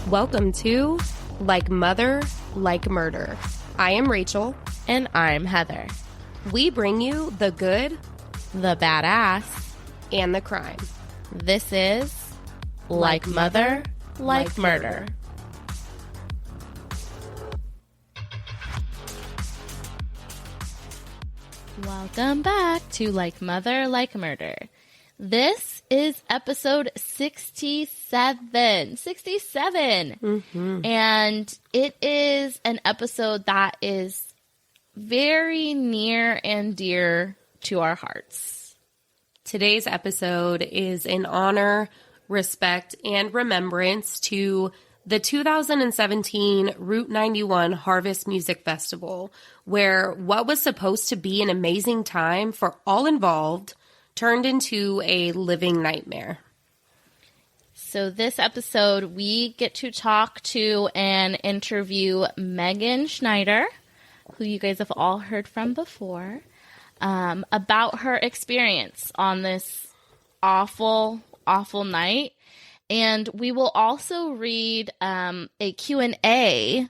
Welcome to Like Mother, Like Murder. I am Rachel. And I'm Heather. We bring you the good, the badass, and the crime. This is Like Mother, Like Murder. Welcome back to Like Mother, Like Murder. This is episode 67. 67! Mm-hmm. And it is an episode that is very near and dear to our hearts. Today's episode is in honor, respect, and remembrance to the 2017 Route 91 Harvest Music Festival, where what was supposed to be an amazing time for all involved turned into a living nightmare. So this episode, we get to talk to and interview Megan Schneider, who you guys have all heard from before, about her experience on this awful, awful night. And we will also read a Q&A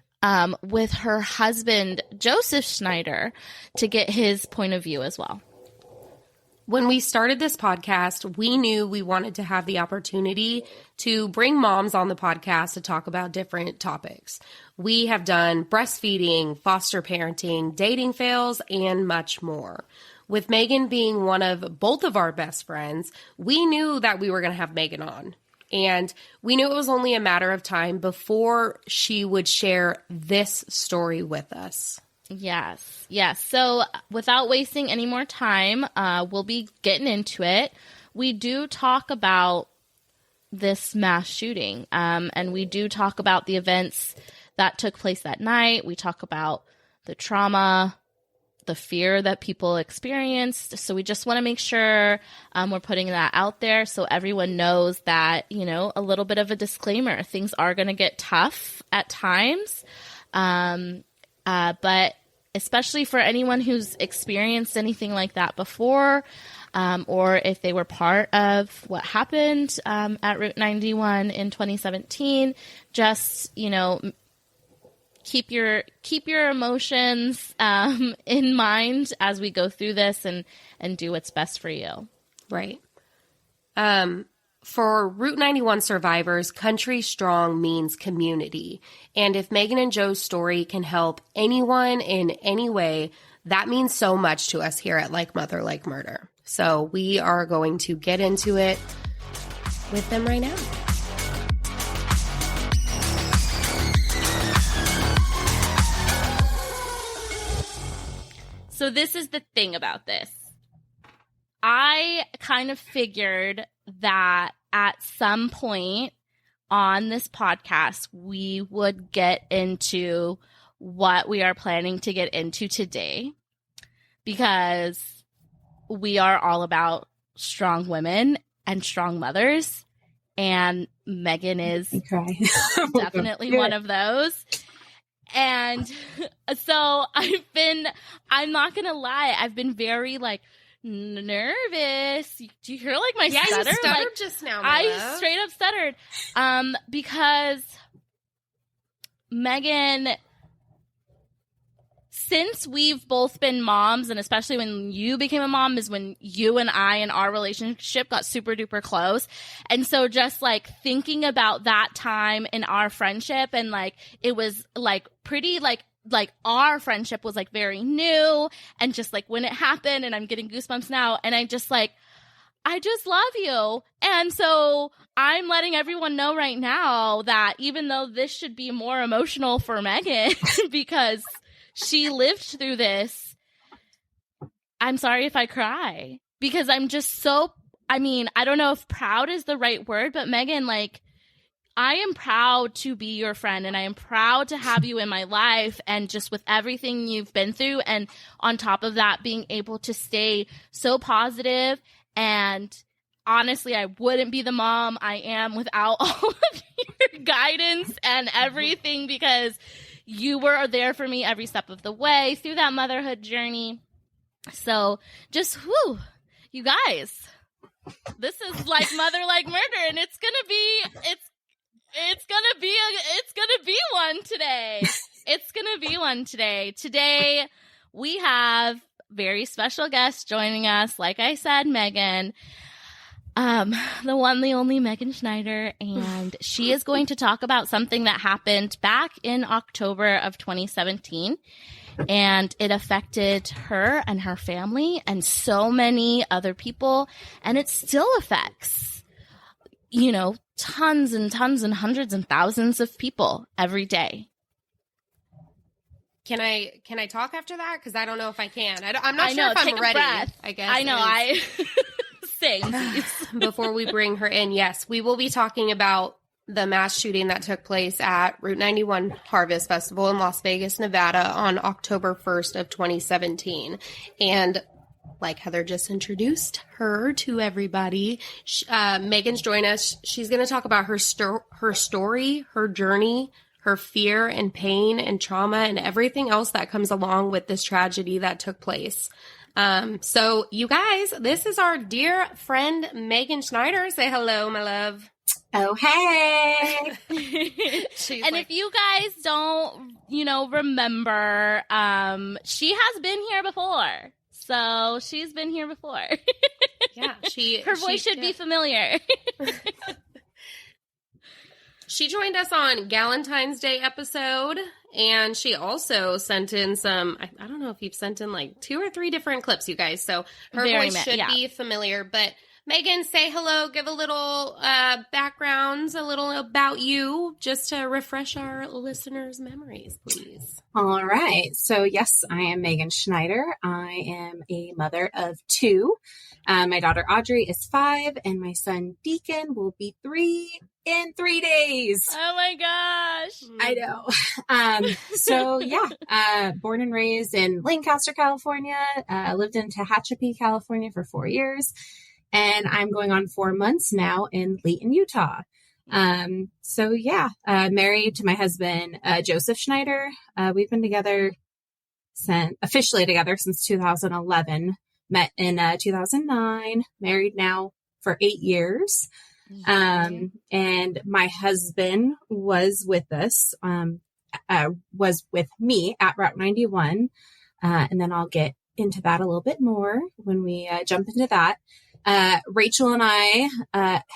with her husband, Joseph Schneider, to get his point of view as well. When we started this podcast, we knew we wanted to have the opportunity to bring moms on the podcast to talk about different topics. We have done breastfeeding, foster parenting, dating fails, and much more. With Megan being one of both of our best friends, we knew that we were going to have Megan on. And we knew it was only a matter of time before she would share this story with us. Yes. So without wasting any more time, we'll be getting into it. We do talk about this mass shooting, and we do talk about the events that took place that night. We talk about the trauma, the fear that people experienced. So we just want to make sure we're putting that out there so everyone knows that, you know, a little bit of a disclaimer. Things are going to get tough at times. But especially for anyone who's experienced anything like that before, or if they were part of what happened at Route 91 in 2017, just, you know, keep your emotions in mind as we go through this and do what's best for you. Right. For Route 91 survivors, country strong means community. And if Megan and Joe's story can help anyone in any way, that means so much to us here at Like Mother, Like Murder. So we are going to get into it with them right now. So this is the thing about this. I kind of figured that at some point on this podcast, we would get into what we are planning to get into today, because we are all about strong women and strong mothers, and Megan is definitely one of those. And so I'm not going to lie, I've been very nervous. Do you hear my stutter? You stuttered just now, my love. I straight up stuttered because Megan, since we've both been moms, and especially when you became a mom is when you and I and our relationship got super duper close. And so just thinking about that time in our friendship, and it was pretty our friendship was very new, and just when it happened, and I'm getting goosebumps now, and I just love you. And so I'm letting everyone know right now that even though this should be more emotional for Megan because she lived through this, I'm sorry if I cry, because I'm just so, I don't know if proud is the right word, but Megan, I am proud to be your friend, and I am proud to have you in my life, and just with everything you've been through, and on top of that, being able to stay so positive. And honestly, I wouldn't be the mom I am without all of your guidance and everything, because you were there for me every step of the way through that motherhood journey. So just, whew, you guys, this is like Mother Like Murder, and it's gonna be one today. It's gonna be one today. Today we have very special guests joining us. Like I said, Megan, the one, the only Megan Schneider, and she is going to talk about something that happened back in October of 2017. And it affected her and her family and so many other people. And it still affects, you know, tons and tons and hundreds and thousands of people every day. Can I talk after that? Because I don't know if I can. I'm not sure if I'm ready. Breath. I guess I know. Sing, please. Before we bring her in, yes, we will be talking about the mass shooting that took place at Route 91 Harvest Festival in Las Vegas, Nevada on October 1st of 2017. And like Heather just introduced her to everybody, Megan's joined us. She's going to talk about her story, her journey, her fear and pain and trauma and everything else that comes along with this tragedy that took place. So you guys, this is our dear friend, Megan Schneider. Say hello, my love. Oh, hey. And if you guys don't, remember, she has been here before. So she's been here before. Yeah. Her voice should be familiar. She joined us on Galentine's Day episode, and she also sent in some, I don't know if you've sent in like 2 or 3 different clips, you guys. So her voice should be familiar, but Megan, say hello, give a little backgrounds, a little about you, just to refresh our listeners' memories, please. All right. So, yes, I am Megan Schneider. I am a mother of 2. My daughter Audrey is 5, and my son Deacon will be 3 in 3 days. Oh, my gosh. I know. Born and raised in Lancaster, California. Lived in Tehachapi, California for 4 years. And I'm going on 4 months now in Layton, Utah. Married to my husband, Joseph Schneider. We've been together officially together since 2011, met in 2009, married now for 8 years. And my husband was with us, was with me at Route 91. And then I'll get into that a little bit more when we jump into that. Rachel and I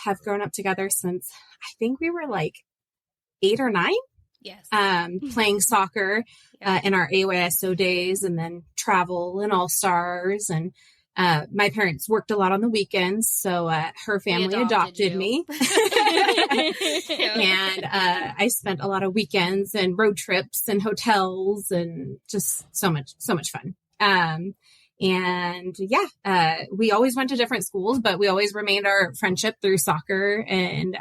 have grown up together since I think we were like 8 or 9. Yes. Playing soccer in our AYSO days, and then travel and All Stars. And my parents worked a lot on the weekends, so her family adopted me. And I spent a lot of weekends and road trips and hotels and just so much fun. We always went to different schools, but we always remained our friendship through soccer and,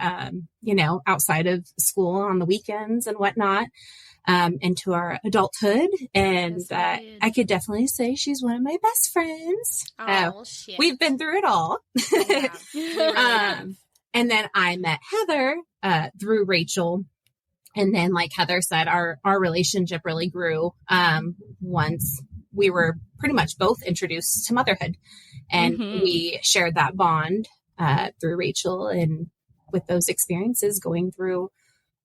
outside of school on the weekends and whatnot, into our adulthood. And, I could definitely say she's one of my best friends. Oh, shit. We've been through it all. Yeah, we really have. And then I met Heather, through Rachel. And then, like Heather said, our relationship really grew, once we were pretty much both introduced to motherhood, and we shared that bond through Rachel, and with those experiences going through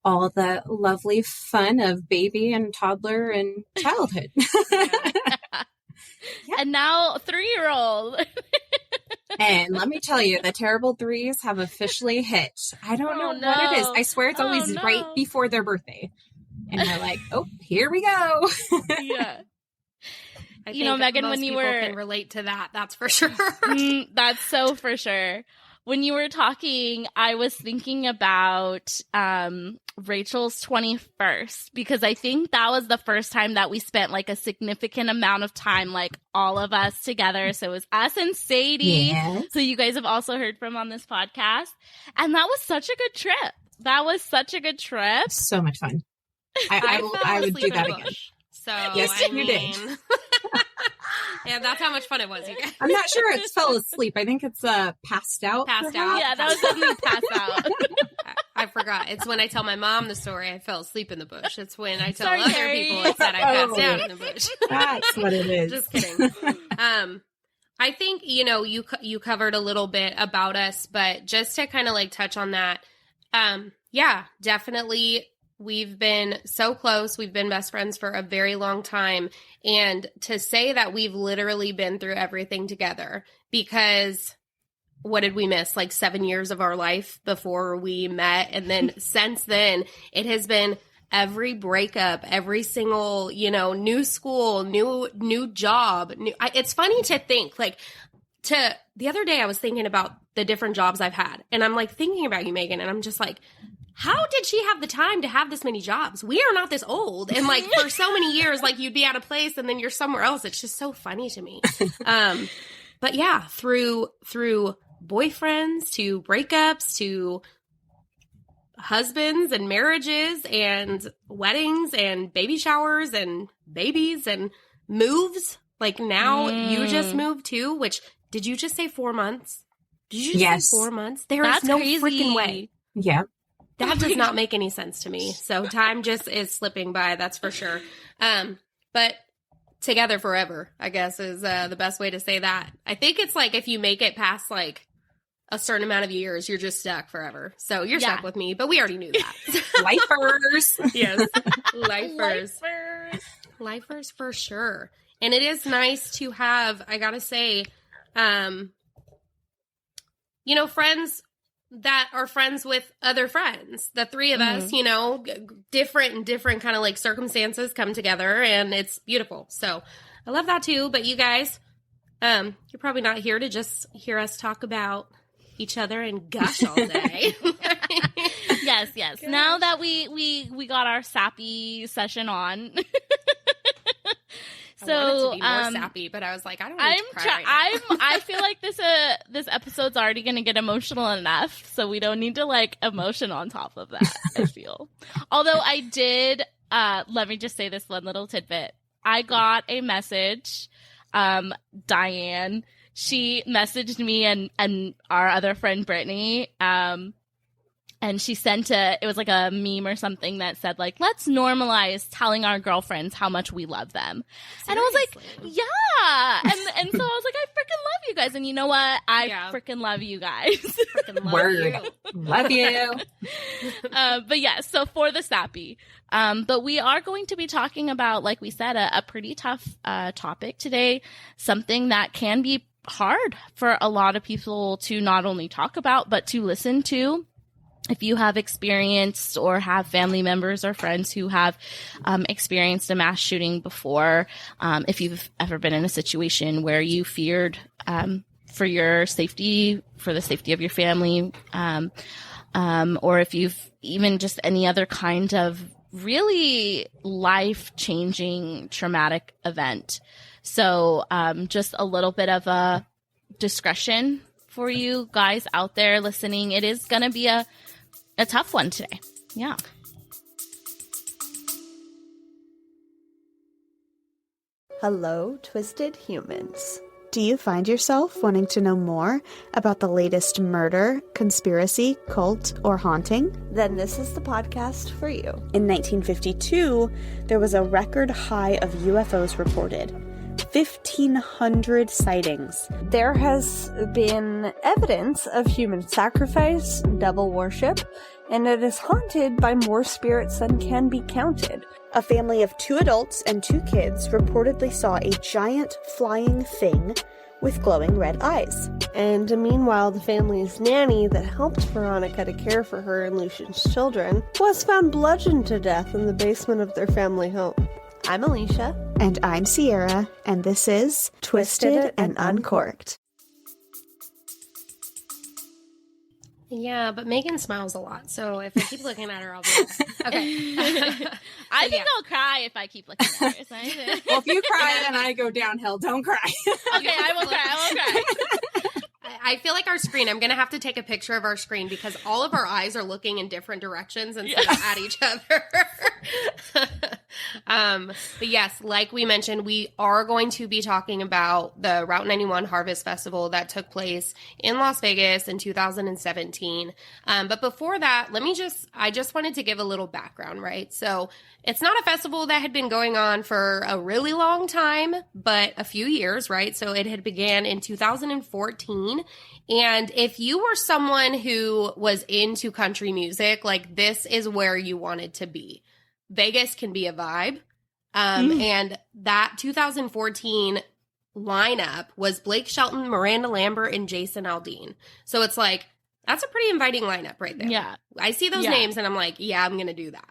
all the lovely fun of baby and toddler and childhood. And now 3-year-old. And let me tell you, the terrible 3s have officially hit. I don't know what it is. I swear it's always right before their birthday. And they're like, oh, here we go. Yeah. I think Megan, most when you people were can relate to that, that's for sure. That's so for sure. When you were talking, I was thinking about Rachel's 21st, because I think that was the first time that we spent like a significant amount of time, like all of us together. So it was us and Sadie, who you guys have also heard from on this podcast. And that was such a good trip. So much fun. I would do that again. So, yes, you did. Yeah, that's how much fun it was, you guys. I'm not sure it's fell asleep. I think it's passed out. Passed out? Yeah, that was definitely passed out. I forgot. It's when I tell my mom the story, I fell asleep in the bush. It's when I tell Sorry, other Carrie. people it's that I passed down in the bush. That's what it is. Just kidding. I think, you covered a little bit about us, but just to kind of like touch on that, yeah, definitely. We've been so close. We've been best friends for a very long time. And to say that we've literally been through everything together, because what did we miss? Like 7 years of our life before we met. And then since then, it has been every breakup, every single, new school, new job. It's funny to think the other day I was thinking about the different jobs I've had, and I'm like thinking about you, Megan, and I'm just like, how did she have the time to have this many jobs? We are not this old. And like for so many years, like you'd be at a place and then you're somewhere else. It's just so funny to me. But yeah, through boyfriends to breakups to husbands and marriages and weddings and baby showers and babies and moves. Like now you just moved too, which did you just say 4 months? Did you just say 4 months? There is no freaking way. Yeah. That does not make any sense to me. So time just is slipping by. That's for sure. But together forever, I guess, is the best way to say that. I think it's like if you make it past like a certain amount of years, you're just stuck forever. So you're stuck with me, but we already knew that. Lifers. Yes. Lifers. Lifers for sure. And it is nice to have, I gotta say, friends that are friends with other friends. The three of us, different kind of like circumstances come together, and it's beautiful. So I love that too. But you guys, you're probably not here to just hear us talk about each other and gush all day. Yes. Gosh. Now that we got our sappy session on. I wanted to be more sappy, but I was like, I don't need to cry right now. I feel like this episode's already going to get emotional enough, so we don't need to like emotion on top of that, I feel. Although I did, let me just say this one little tidbit. I got a message, Diane, she messaged me and our other friend Brittany, and she sent it was like a meme or something that said like, let's normalize telling our girlfriends how much we love them. Seriously? And I was like, yeah. And so I was like, I freaking love you guys. And you know what? I freaking love you guys. Freaking love Word. you. Love you. But yeah, so for the sappy. But we are going to be talking about, like we said, a pretty tough topic today. Something that can be hard for a lot of people to not only talk about, but to listen to. If you have experienced or have family members or friends who have experienced a mass shooting before, if you've ever been in a situation where you feared for your safety, for the safety of your family, or if you've even just any other kind of really life-changing traumatic event. So just a little bit of a discretion for you guys out there listening. It is going to be a tough one today. Yeah. Hello, Twisted Humans. Do you find yourself wanting to know more about the latest murder, conspiracy, cult, or haunting? Then this is the podcast for you. In 1952, there was a record high of UFOs reported. 1,500 sightings. There has been evidence of human sacrifice, devil worship, and it is haunted by more spirits than can be counted. A family of 2 adults and 2 kids reportedly saw a giant flying thing with glowing red eyes. And meanwhile, the family's nanny that helped Veronica to care for her and Lucian's children was found bludgeoned to death in the basement of their family home. I'm Alicia. And I'm Sierra, and this is Twisted and Uncorked. Yeah, but Megan smiles a lot, so if I keep looking at her, I'll be okay. I think I'll cry if I keep looking at her. Well, if you cry and I go downhill, don't cry. Okay, I will cry. I feel like our screen, I'm going to have to take a picture of our screen because all of our eyes are looking in different directions instead of at each other. But yes, like we mentioned, we are going to be talking about the Route 91 Harvest Festival that took place in Las Vegas in 2017. But before that, I just wanted to give a little background, right? So it's not a festival that had been going on for a really long time, but a few years, right? So it had began in 2014. And if you were someone who was into country music, like this is where you wanted to be. Vegas can be a vibe. And that 2014 lineup was Blake Shelton, Miranda Lambert, and Jason Aldean. So it's like, that's a pretty inviting lineup right there. Yeah. I see those names and I'm like, yeah, I'm going to do that.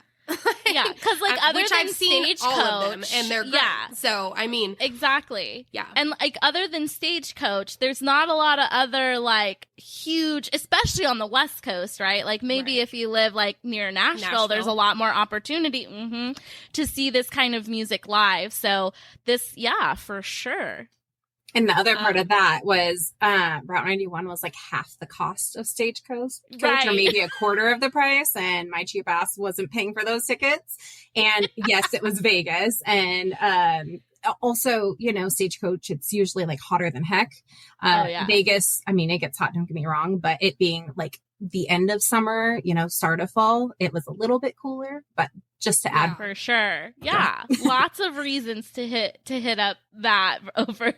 Yeah, because like other which than I've seen Stagecoach, all of them, and they're great. Yeah. So I mean, exactly. Yeah, and like other than Stagecoach, there's not a lot of other like huge, especially on the West Coast, right? Like maybe if you live like near Nashville, there's a lot more opportunity to see this kind of music live. So this, yeah, for sure. And the other part of that was Route 91 was like half the cost of Stagecoach, or maybe a quarter of the price. And my cheap ass wasn't paying for those tickets. And yes, it was Vegas. And also, you know, Stagecoach, it's usually like hotter than heck. Vegas, I mean, it gets hot, don't get me wrong, but it being like the end of summer, you know, start of fall, it was a little bit cooler, but just to add. For sure. Yeah. Lots of reasons to hit up that over.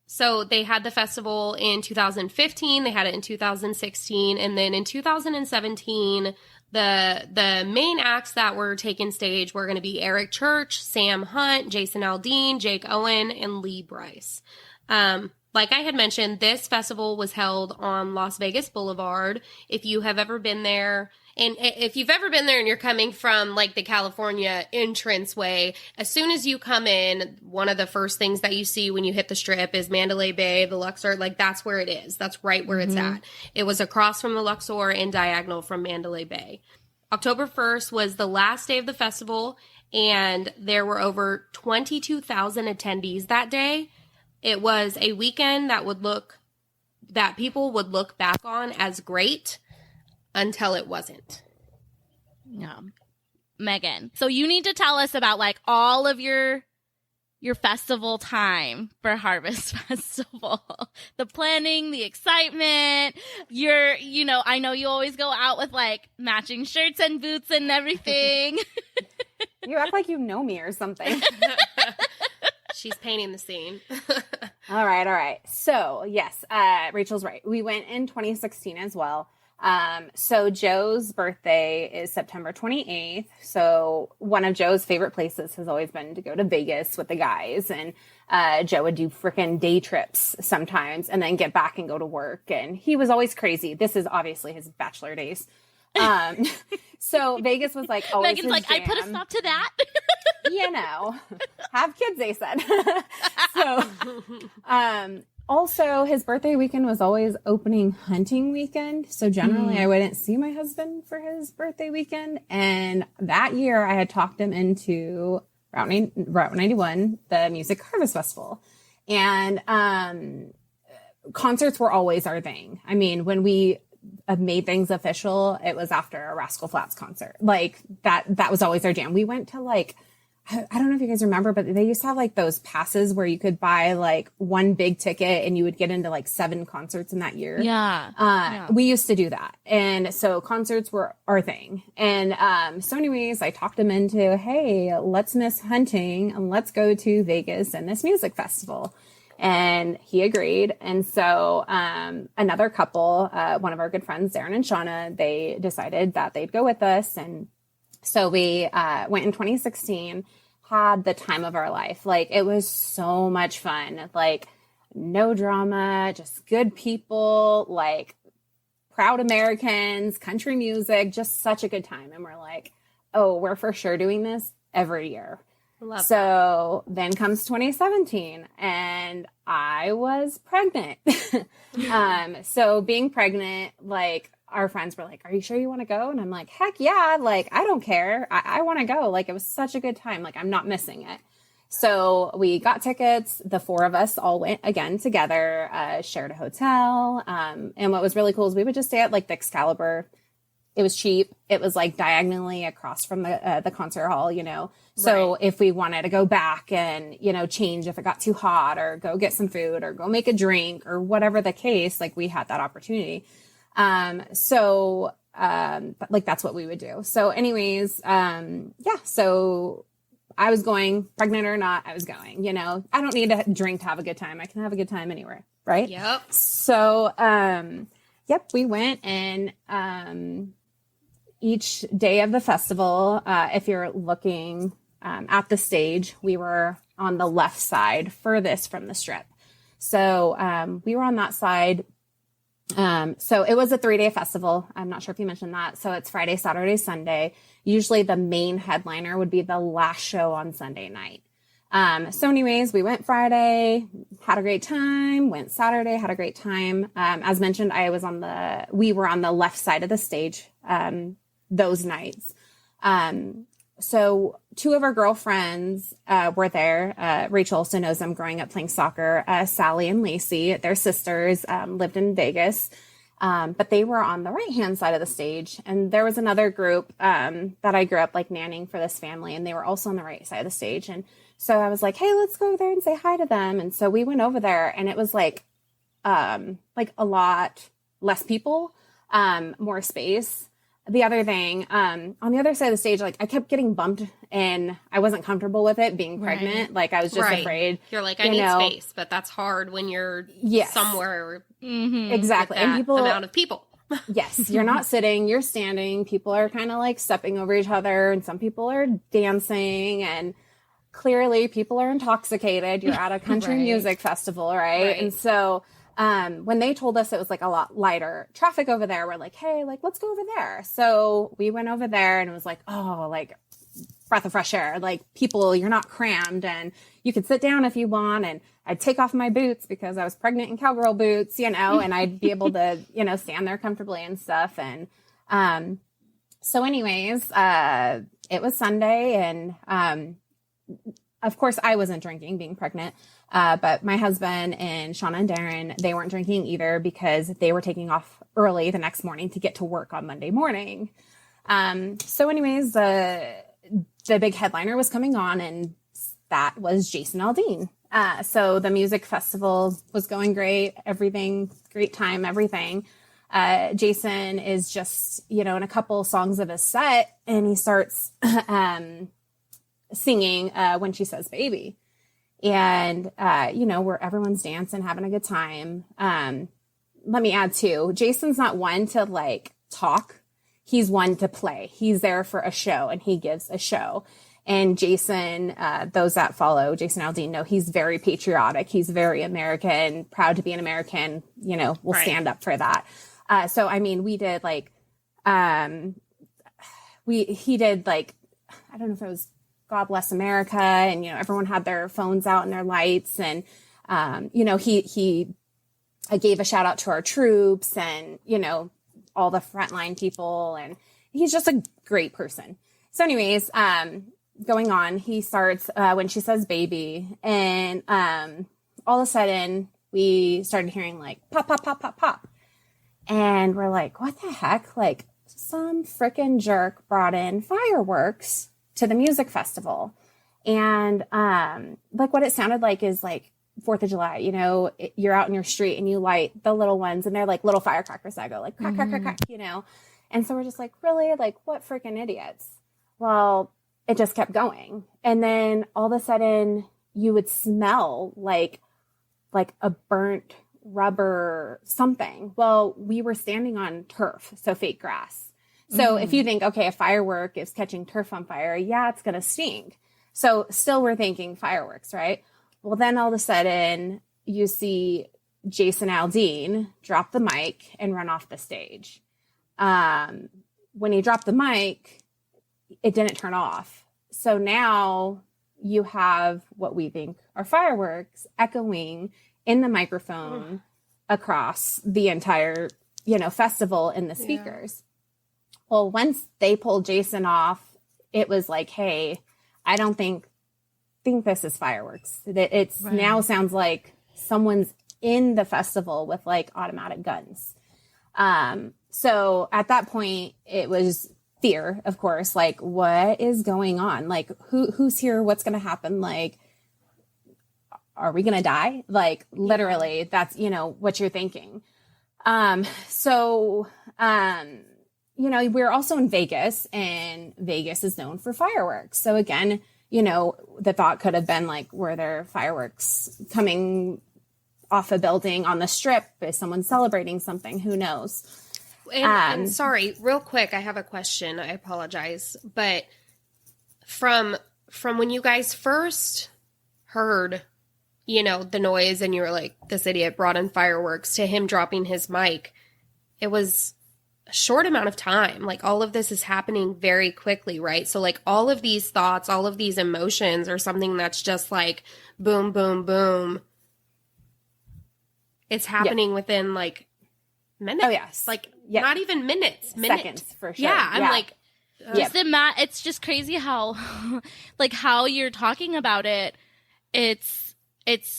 So they had the festival in 2015, they had it in 2016, and then in 2017, the main acts that were taking stage were going to be Eric Church, Sam Hunt, Jason Aldean, Jake Owen, and Lee Bryce. Like I had mentioned, this festival was held on Las Vegas Boulevard. If you have ever been there, and if you've ever been there and you're coming from like the California entranceway, as soon as you come in, one of the first things that you see when you hit the strip is Mandalay Bay, the Luxor. Like that's where it is. That's right where it's at. It was across from the Luxor and diagonal from Mandalay Bay. October 1st was the last day of the festival, and there were over 22,000 attendees that day. It was a weekend that people would look back on as great until it wasn't. Yeah. Megan, so you need to tell us about like all of your festival time for Harvest Festival. The planning, the excitement, I know you always go out with like matching shirts and boots and everything. You act like you know me or something. She's painting the scene. All right. So, yes, Rachel's right. We went in 2016 as well. So Joe's birthday is September 28th. So one of Joe's favorite places has always been to go to Vegas with the guys. And Joe would do freaking day trips sometimes and then get back and go to work. And he was always crazy. This is obviously his bachelor days. So Vegas was like always Megan's like, jam. I put a stop to that. You know, have kids, they said. So, also his birthday weekend was always opening hunting weekend. So generally I wouldn't see my husband for his birthday weekend. And that year I had talked him into Route 91, the Music Harvest Festival. And, concerts were always our thing. I mean, when we made things official, it was after a Rascal Flatts concert. Like that was always our jam. We went to like, I don't know if you guys remember, but they used to have like those passes where you could buy like one big ticket and you would get into like 7 concerts in that year. Yeah. We used to do that. And so concerts were our thing. And so anyways, I talked him into, hey, let's miss hunting and let's go to Vegas and this music festival. And he agreed. And so another couple, one of our good friends, Darren and Shauna, they decided that they'd go with us. And so we went in 2016, had the time of our life. Like, it was so much fun. Like, no drama, just good people, like proud Americans, country music, just such a good time. And we're like, oh, we're for sure doing this every year. So then comes 2017 and I was pregnant. So being pregnant, like, our friends were like, are you sure you want to go? And I'm like, heck yeah. Like, I don't care. I want to go. Like, it was such a good time. Like, I'm not missing it. So we got tickets. The 4 of us all went again together, shared a hotel. And what was really cool is we would just stay at like the Excalibur it was cheap. It was like diagonally across from the concert hall, you know? So if we wanted to go back and, you know, change if it got too hot or go get some food or go make a drink or whatever the case, like we had that opportunity. Like that's what we would do. So anyways, so I was going, pregnant or not, I was going, you know, I don't need a drink to have a good time. I can have a good time anywhere. Right. Yep. So, we went, and, each day of the festival, if you're looking, at the stage, we were on the left side, furthest from the strip. So, we were on that side. So it was a 3-day festival. I'm not sure if you mentioned that. So it's Friday, Saturday, Sunday. Usually the main headliner would be the last show on Sunday night. So anyways, we went Friday, had a great time, went Saturday, had a great time. As mentioned, we were on the left side of the stage, those nights. So 2 of our girlfriends, were there. Rachel also knows them growing up playing soccer. Sally and Lacey, their sisters, lived in Vegas. But they were on the right-hand side of the stage. And there was another group, that I grew up like nannying for this family. And they were also on the right side of the stage. And so I was like, hey, let's go over there and say hi to them. And so we went over there, and it was like a lot less people, more space. The other thing, on the other side of the stage, like I kept getting bumped, and I wasn't comfortable with it being pregnant. Right. Like I was just afraid. You're like, I need space, but that's hard when you're somewhere. Exactly. With that and people, amount of people. Yes. You're not sitting, you're standing. People are kind of like stepping over each other, and some people are dancing, and clearly people are intoxicated. You're at a country music festival. Right. And so, when they told us it was like a lot lighter traffic over there, we're like, hey, like, let's go over there. So we went over there, and it was like, oh, like breath of fresh air, like people, you're not crammed, and you could sit down if you want. And I'd take off my boots because I was pregnant in cowgirl boots, you know, and I'd be able to, you know, stand there comfortably and stuff. And, so anyways, it was Sunday, and, of course I wasn't drinking being pregnant. But my husband and Shauna and Darren, they weren't drinking either because they were taking off early the next morning to get to work on Monday morning. So anyways, the big headliner was coming on, and that was Jason Aldean. So the music festival was going great, everything, great time, everything. Jason is just, you know, in a couple songs of his set, and he starts, singing, When She Says Baby. And, you know, where everyone's dancing, having a good time. Let me add too, Jason's not one to like talk. He's one to play. He's there for a show, and he gives a show. And Jason, those that follow Jason Aldean know he's very patriotic. He's very American, proud to be an American, you know, will stand up for that. So, I mean, we did like, he did like, I don't know if it was God Bless America, and, you know, everyone had their phones out and their lights, and, you know, he gave a shout out to our troops, and, you know, all the frontline people, and he's just a great person. So anyways, going on, he starts, When She Says Baby, and, all of a sudden we started hearing like pop, pop, pop, pop, pop. And we're like, what the heck? Like some frickin' jerk brought in fireworks to the music festival. And, like what it sounded like is like 4th of July, you know, you're out in your street and you light the little ones, and they're like little firecrackers that go like crack, crack, crack, crack, you know? And so we're just like, really? Like what freaking idiots? Well, it just kept going. And then all of a sudden you would smell like a burnt rubber something. Well, we were standing on turf, so fake grass. So if you think, okay, a firework is catching turf on fire, yeah, it's going to stink. So still we're thinking fireworks, right? Well, then all of a sudden you see Jason Aldean drop the mic and run off the stage. When he dropped the mic, it didn't turn off. So now you have what we think are fireworks echoing in the microphone across the entire, you know, festival in the speakers. Well, once they pulled Jason off, it was like, hey, I don't think this is fireworks. It's now sounds like someone's in the festival with like automatic guns. So at that point, it was fear, of course, like, what is going on? Like, who's here? What's going to happen? Like, are we going to die? Like, literally, that's, you know, what you're thinking. You know, we're also in Vegas, and Vegas is known for fireworks. So again, you know, the thought could have been like, were there fireworks coming off a building on the Strip? Is someone celebrating something? Who knows? And sorry, real quick, I have a question. I apologize. But from when you guys first heard, you know, the noise and you were like, this idiot brought in fireworks, to him dropping his mic, it was a short amount of time. Like, all of this is happening very quickly, right? So like, all of these thoughts, all of these emotions are something that's just like boom, boom, boom. It's happening within like minutes. Oh, yes. Like, not even minutes. Seconds, for sure. Yeah, I'm like... It's just crazy how, like, how you're talking about it. It's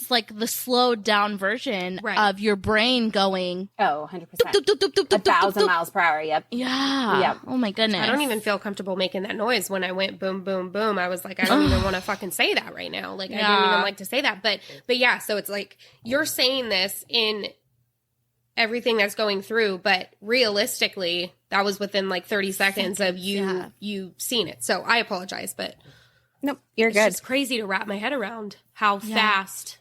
like the slowed down version of your brain going. Oh, 100%. 1,000 miles per hour. Yep. Yeah. Yep. Oh my goodness. I don't even feel comfortable making that noise. When I went boom, boom, boom, I was like, I don't even want to fucking say that right now. Like, I didn't even like to say that. But yeah, so it's like, you're saying this in everything that's going through, but realistically, that was within like 30 seconds of you seeing it. So I apologize, but nope, you're it's good. just crazy to wrap my head around how fast,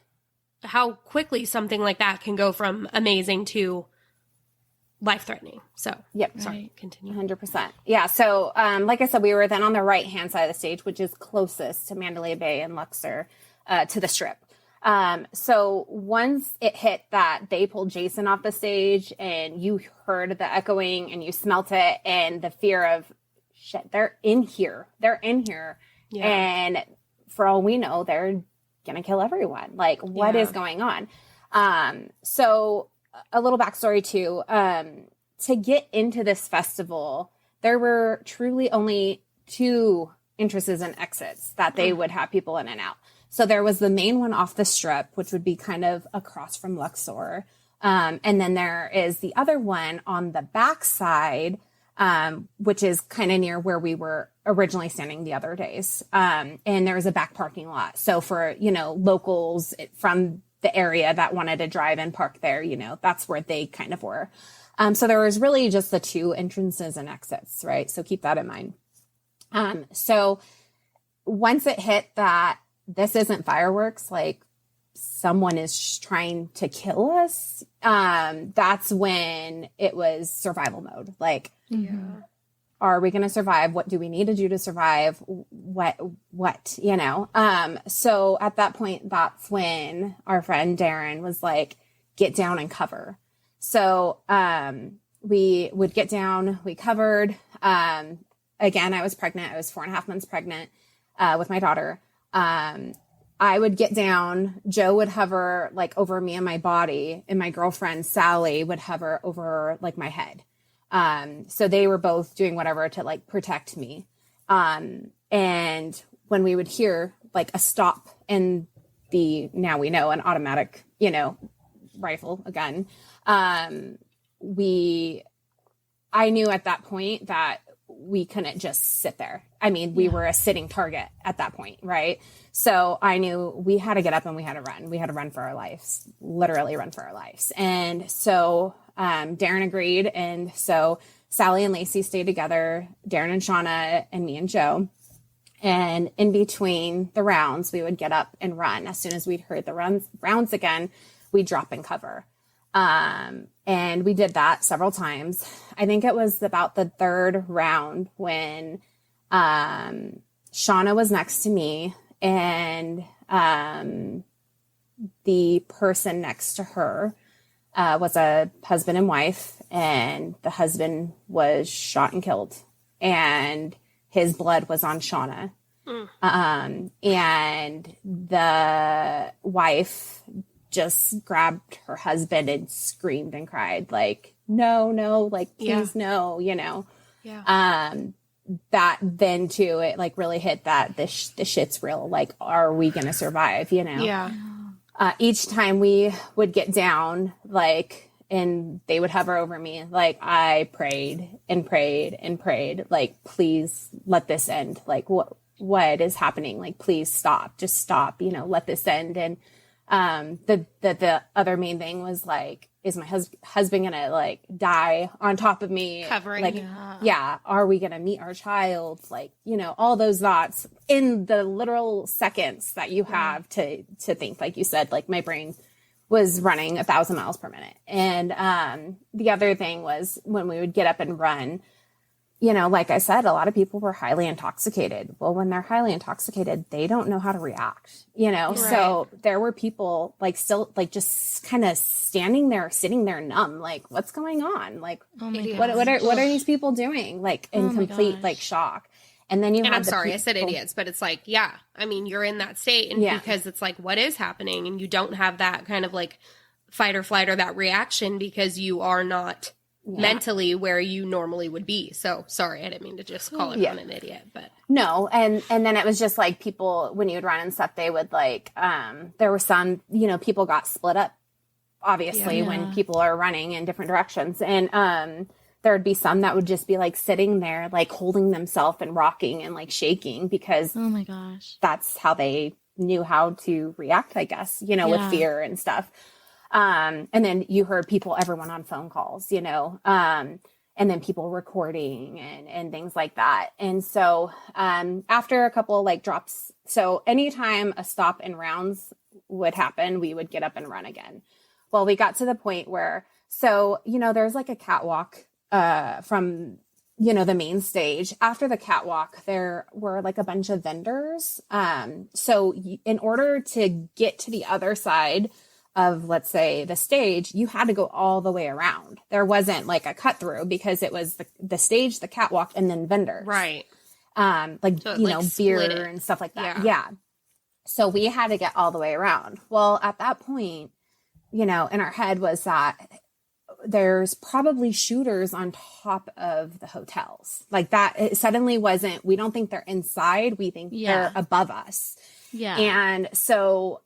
how quickly something like that can go from amazing to life-threatening. So, sorry, continue. 100%. Yeah, so like I said, we were then on the right-hand side of the stage, which is closest to Mandalay Bay and Luxor, to the Strip. So once it hit that they pulled Jason off the stage and you heard the echoing and you smelt it and the fear of, shit, they're in here. Yeah. And for all we know, they're going to kill everyone. Like, what is going on? So a little backstory too, to get into this festival, there were truly only 2 entrances and exits that they would have people in and out. So there was the main one off the Strip, which would be kind of across from Luxor. And then there is the other one on the backside, which is kind of near where we were originally standing the other days. And there was a back parking lot. So for, you know, locals from the area that wanted to drive and park there, you know, that's where they kind of were. So there was really just the 2 entrances and exits, right? So keep that in mind. So once it hit that this isn't fireworks, like someone is trying to kill us, that's when it was survival mode. Like, are we going to survive? What do we need to do to survive? What, you know? So at that point, that's when our friend Darren was like, get down and cover. So, we would get down, we covered. Again, I was pregnant. I was 4.5 months pregnant, with my daughter. I would get down, Joe would hover like over me and my body, and my girlfriend Sally would hover over like my head. So they were both doing whatever to like protect me. And when we would hear like a stop in now we know an automatic, you know, rifle, a gun, I knew at that point that we couldn't just sit there. I mean, we were a sitting target at that point, right? So I knew we had to get up and we had to run. We had to run for our lives, literally run for our lives. And so Darren agreed. And so Sally and Lacey stayed together, Darren and Shauna and me and Joe. And in between the rounds, we would get up and run. As soon as we'd heard the rounds again, we'd drop and cover. And we did that several times. I think it was about the 3rd round when Shauna was next to me, and the person next to her was a husband and wife, and the husband was shot and killed, and his blood was on Shauna. And the wife just grabbed her husband and screamed and cried like, no, like, please, no, you know. That then too, it like really hit that the shit's real. Like, are we going to survive, you know? Yeah. Each time we would get down, like, and they would hover over me. Like, I prayed and prayed and prayed, like, please let this end. Like, what is happening? Like, please stop, just stop, let this end. And the other main thing was like, is my husband gonna like die on top of me? Covering. Like, yeah. Are we gonna meet our child? Like, all those thoughts in the literal seconds that you have to think. Like you said, like, my brain was running 1,000 miles per minute. And the other thing was when we would get up and run, like I said, a lot of people were highly intoxicated. Well, when they're highly intoxicated, they don't know how to react, Right. So there were people like still like just kind of standing there, sitting there numb, like, what's going on? Like, what are these people doing? Like, in complete like shock. And then I'm sorry, I said idiots, but it's like, yeah, I mean, you're in that state, and because it's like, what is happening? And you don't have that kind of like fight or flight or that reaction because you are not mentally where you normally would be. So sorry, I didn't mean to just call everyone an idiot, but no. And then it was just like people, when you would run and stuff, they would like, there were some, people got split up, obviously, when people are running in different directions. And, there would be some that would just be like sitting there, like holding themselves and rocking and like shaking because oh my gosh, that's how they knew how to react, I guess, with fear and stuff. And then you heard everyone on phone calls, and then people recording and things like that. And so, after a couple like drops, so anytime a stop in rounds would happen, we would get up and run again. Well, we got to the point where, there's like a catwalk from, the main stage. After the catwalk, there were like a bunch of vendors. So in order to get to the other side of, let's say, the stage, you had to go all the way around. There wasn't like a cut through because it was the stage, the catwalk, and then vendors. Right. Beer and stuff like that. Yeah. So we had to get all the way around. Well, at that point, in our head was that there's probably shooters on top of the hotels. Like that, it suddenly wasn't, we don't think they're inside. We think they're above us. Yeah. And so,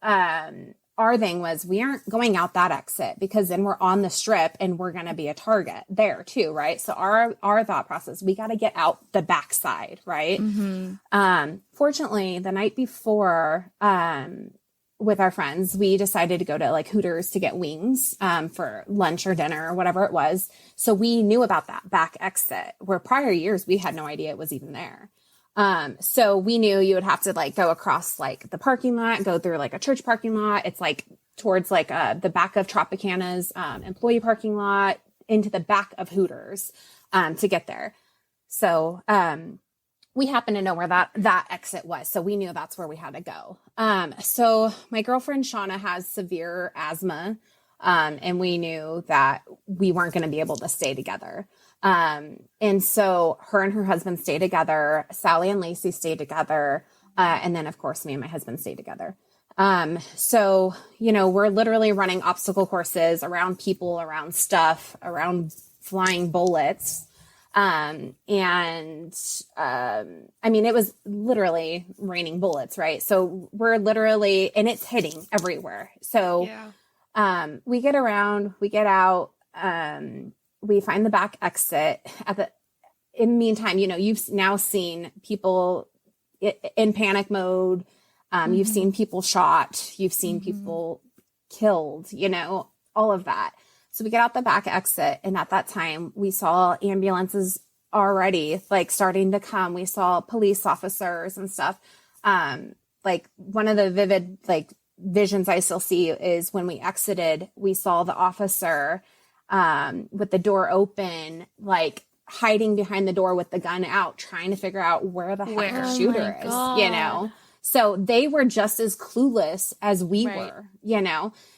our thing was we aren't going out that exit because then we're on the strip and we're going to be a target there too. Right. So our thought process, we got to get out the backside. Right. Mm-hmm. Fortunately, the night before, with our friends, we decided to go to like Hooters to get wings, for lunch or dinner or whatever it was. So we knew about that back exit where prior years we had no idea it was even there. So we knew you would have to like go across like the parking lot, go through like a church parking lot. It's like towards like, the back of Tropicana's, employee parking lot into the back of Hooters, to get there. So, we happened to know where that exit was. So we knew that's where we had to go. So my girlfriend, Shauna, has severe asthma. And we knew that we weren't going to be able to stay together. And so her and her husband stayed together. Sally and Lacey stayed together. And then of course me and my husband stayed together. So, we're literally running obstacle courses around people, around stuff, around flying bullets. I mean, it was literally raining bullets, right? So we're literally, and it's hitting everywhere. So, we get around, we get out, we find the back exit in the meantime, you've now seen people in panic mode. You've seen people shot, you've seen people killed, all of that. So we get out the back exit. And at that time we saw ambulances already like starting to come. We saw police officers and stuff. Like one of the vivid like visions I still see is when we exited, we saw the officer, with the door open, like hiding behind the door with the gun out, trying to figure out where the heck the shooter is, So they were just as clueless as we were,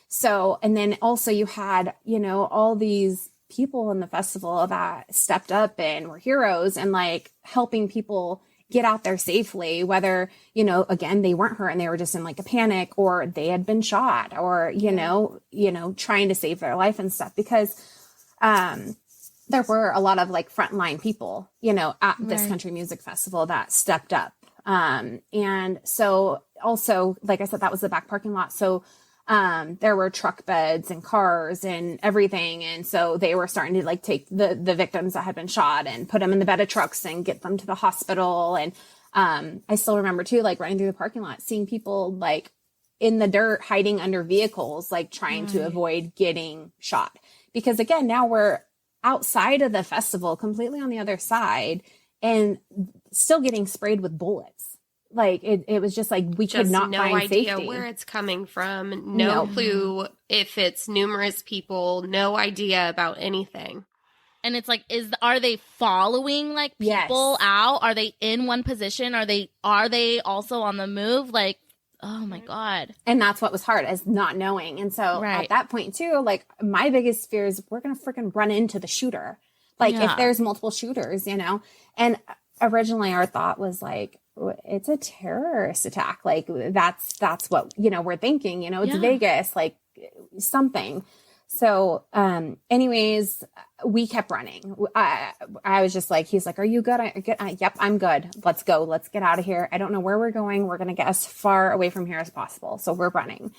So, and then also you had, all these people in the festival that stepped up and were heroes and like helping people get out there safely, whether, again, they weren't hurt and they were just in like a panic or they had been shot or, trying to save their life and stuff because, there were a lot of like frontline people, at this country music festival that stepped up. And so also, like I said, that was the back parking lot. So, there were truck beds and cars and everything. And so they were starting to like take the victims that had been shot and put them in the bed of trucks and get them to the hospital. And I still remember too, like running through the parking lot, seeing people like in the dirt, hiding under vehicles, like trying to avoid getting shot. Because again, now we're outside of the festival, completely on the other side, and still getting sprayed with bullets. Like it was just like we could not no find idea safety. where it's coming from. No clue if it's numerous people. No idea about anything. And it's like, are they following like people out? Are they in one position? Are they also on the move? Like, oh my God. And that's what was hard, is not knowing. And so at that point too, like my biggest fear is we're going to freaking run into the shooter. Like if there's multiple shooters, and originally our thought was like, it's a terrorist attack. Like that's what, we're thinking, it's Vegas, like something. So, anyways, we kept running. I was just like, he's like, are you good? Yep, I'm good. Let's go. Let's get out of here. I don't know where we're going. We're going to get as far away from here as possible. So we're running.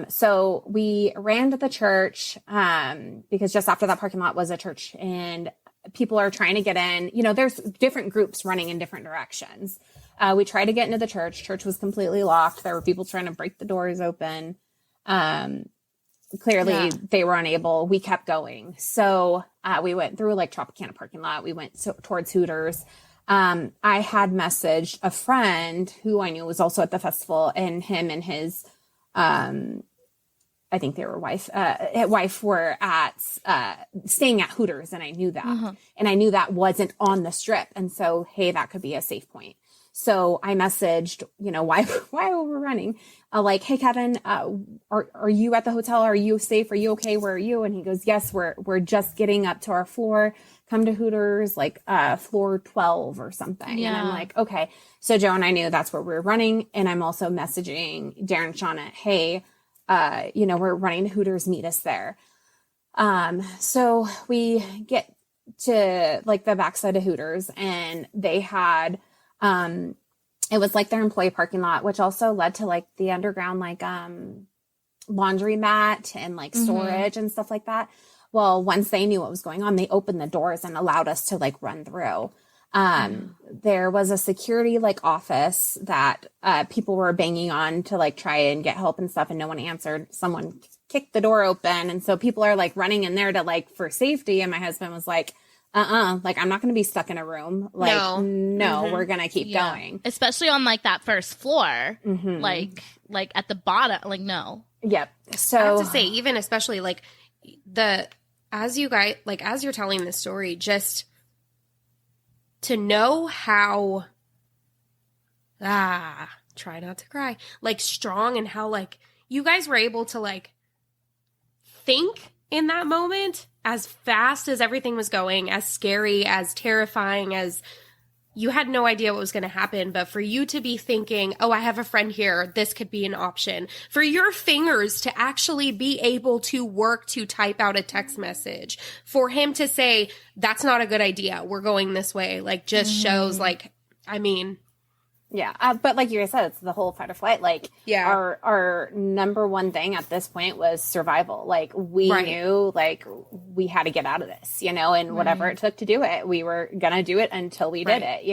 So we ran to the church, because just after that parking lot was a church, and people are trying to get in, there's different groups running in different directions. We tried to get into the church. Church was completely locked. There were people trying to break the doors open. Clearly they were unable. We kept going. So we went through like Tropicana parking lot. We went towards Hooters. I had messaged a friend who I knew was also at the festival, and him and his, I think they were wife were at, staying at Hooters. And I knew that, and I knew that wasn't on the strip. And so, hey, that could be a safe point. So I messaged, why we were running, like, hey, Kevin, are you at the hotel? Are you safe? Are you okay? Where are you? And he goes, yes, we're just getting up to our floor. Come to Hooters, like, floor 12 or something. Yeah. And I'm like, okay. So Joe and I knew that's where we were running. And I'm also messaging Darren and Shauna, hey, we're running to Hooters, meet us there. So we get to like the backside of Hooters, and they had, it was like their employee parking lot, which also led to like the underground, like, laundry mat and like storage and stuff like that. Well, once they knew what was going on, they opened the doors and allowed us to like run through. There was a security like office that, people were banging on to like try and get help and stuff, and no one answered. Someone kicked the door open. And so people are like running in there to like, for safety. And my husband was like, like, I'm not going to be stuck in a room. Like, no, we're going to keep going. Especially on like that first floor, like at the bottom, like, no. Yep. So I have to say, even especially like as you guys, like, as you're telling this story, just to know how, try not to cry, like strong, and how like you guys were able to like think in that moment, as fast as everything was going, as scary, as terrifying, as you had no idea what was going to happen. But for you to be thinking, oh, I have a friend here, this could be an option. For your fingers to actually be able to work to type out a text message. For him to say, that's not a good idea, we're going this way. Like, just shows like, I mean. Yeah. But like you guys said, it's the whole fight or flight. Like, our number one thing at this point was survival. Like, we knew like we had to get out of this, and whatever it took to do it, we were going to do it until we did it,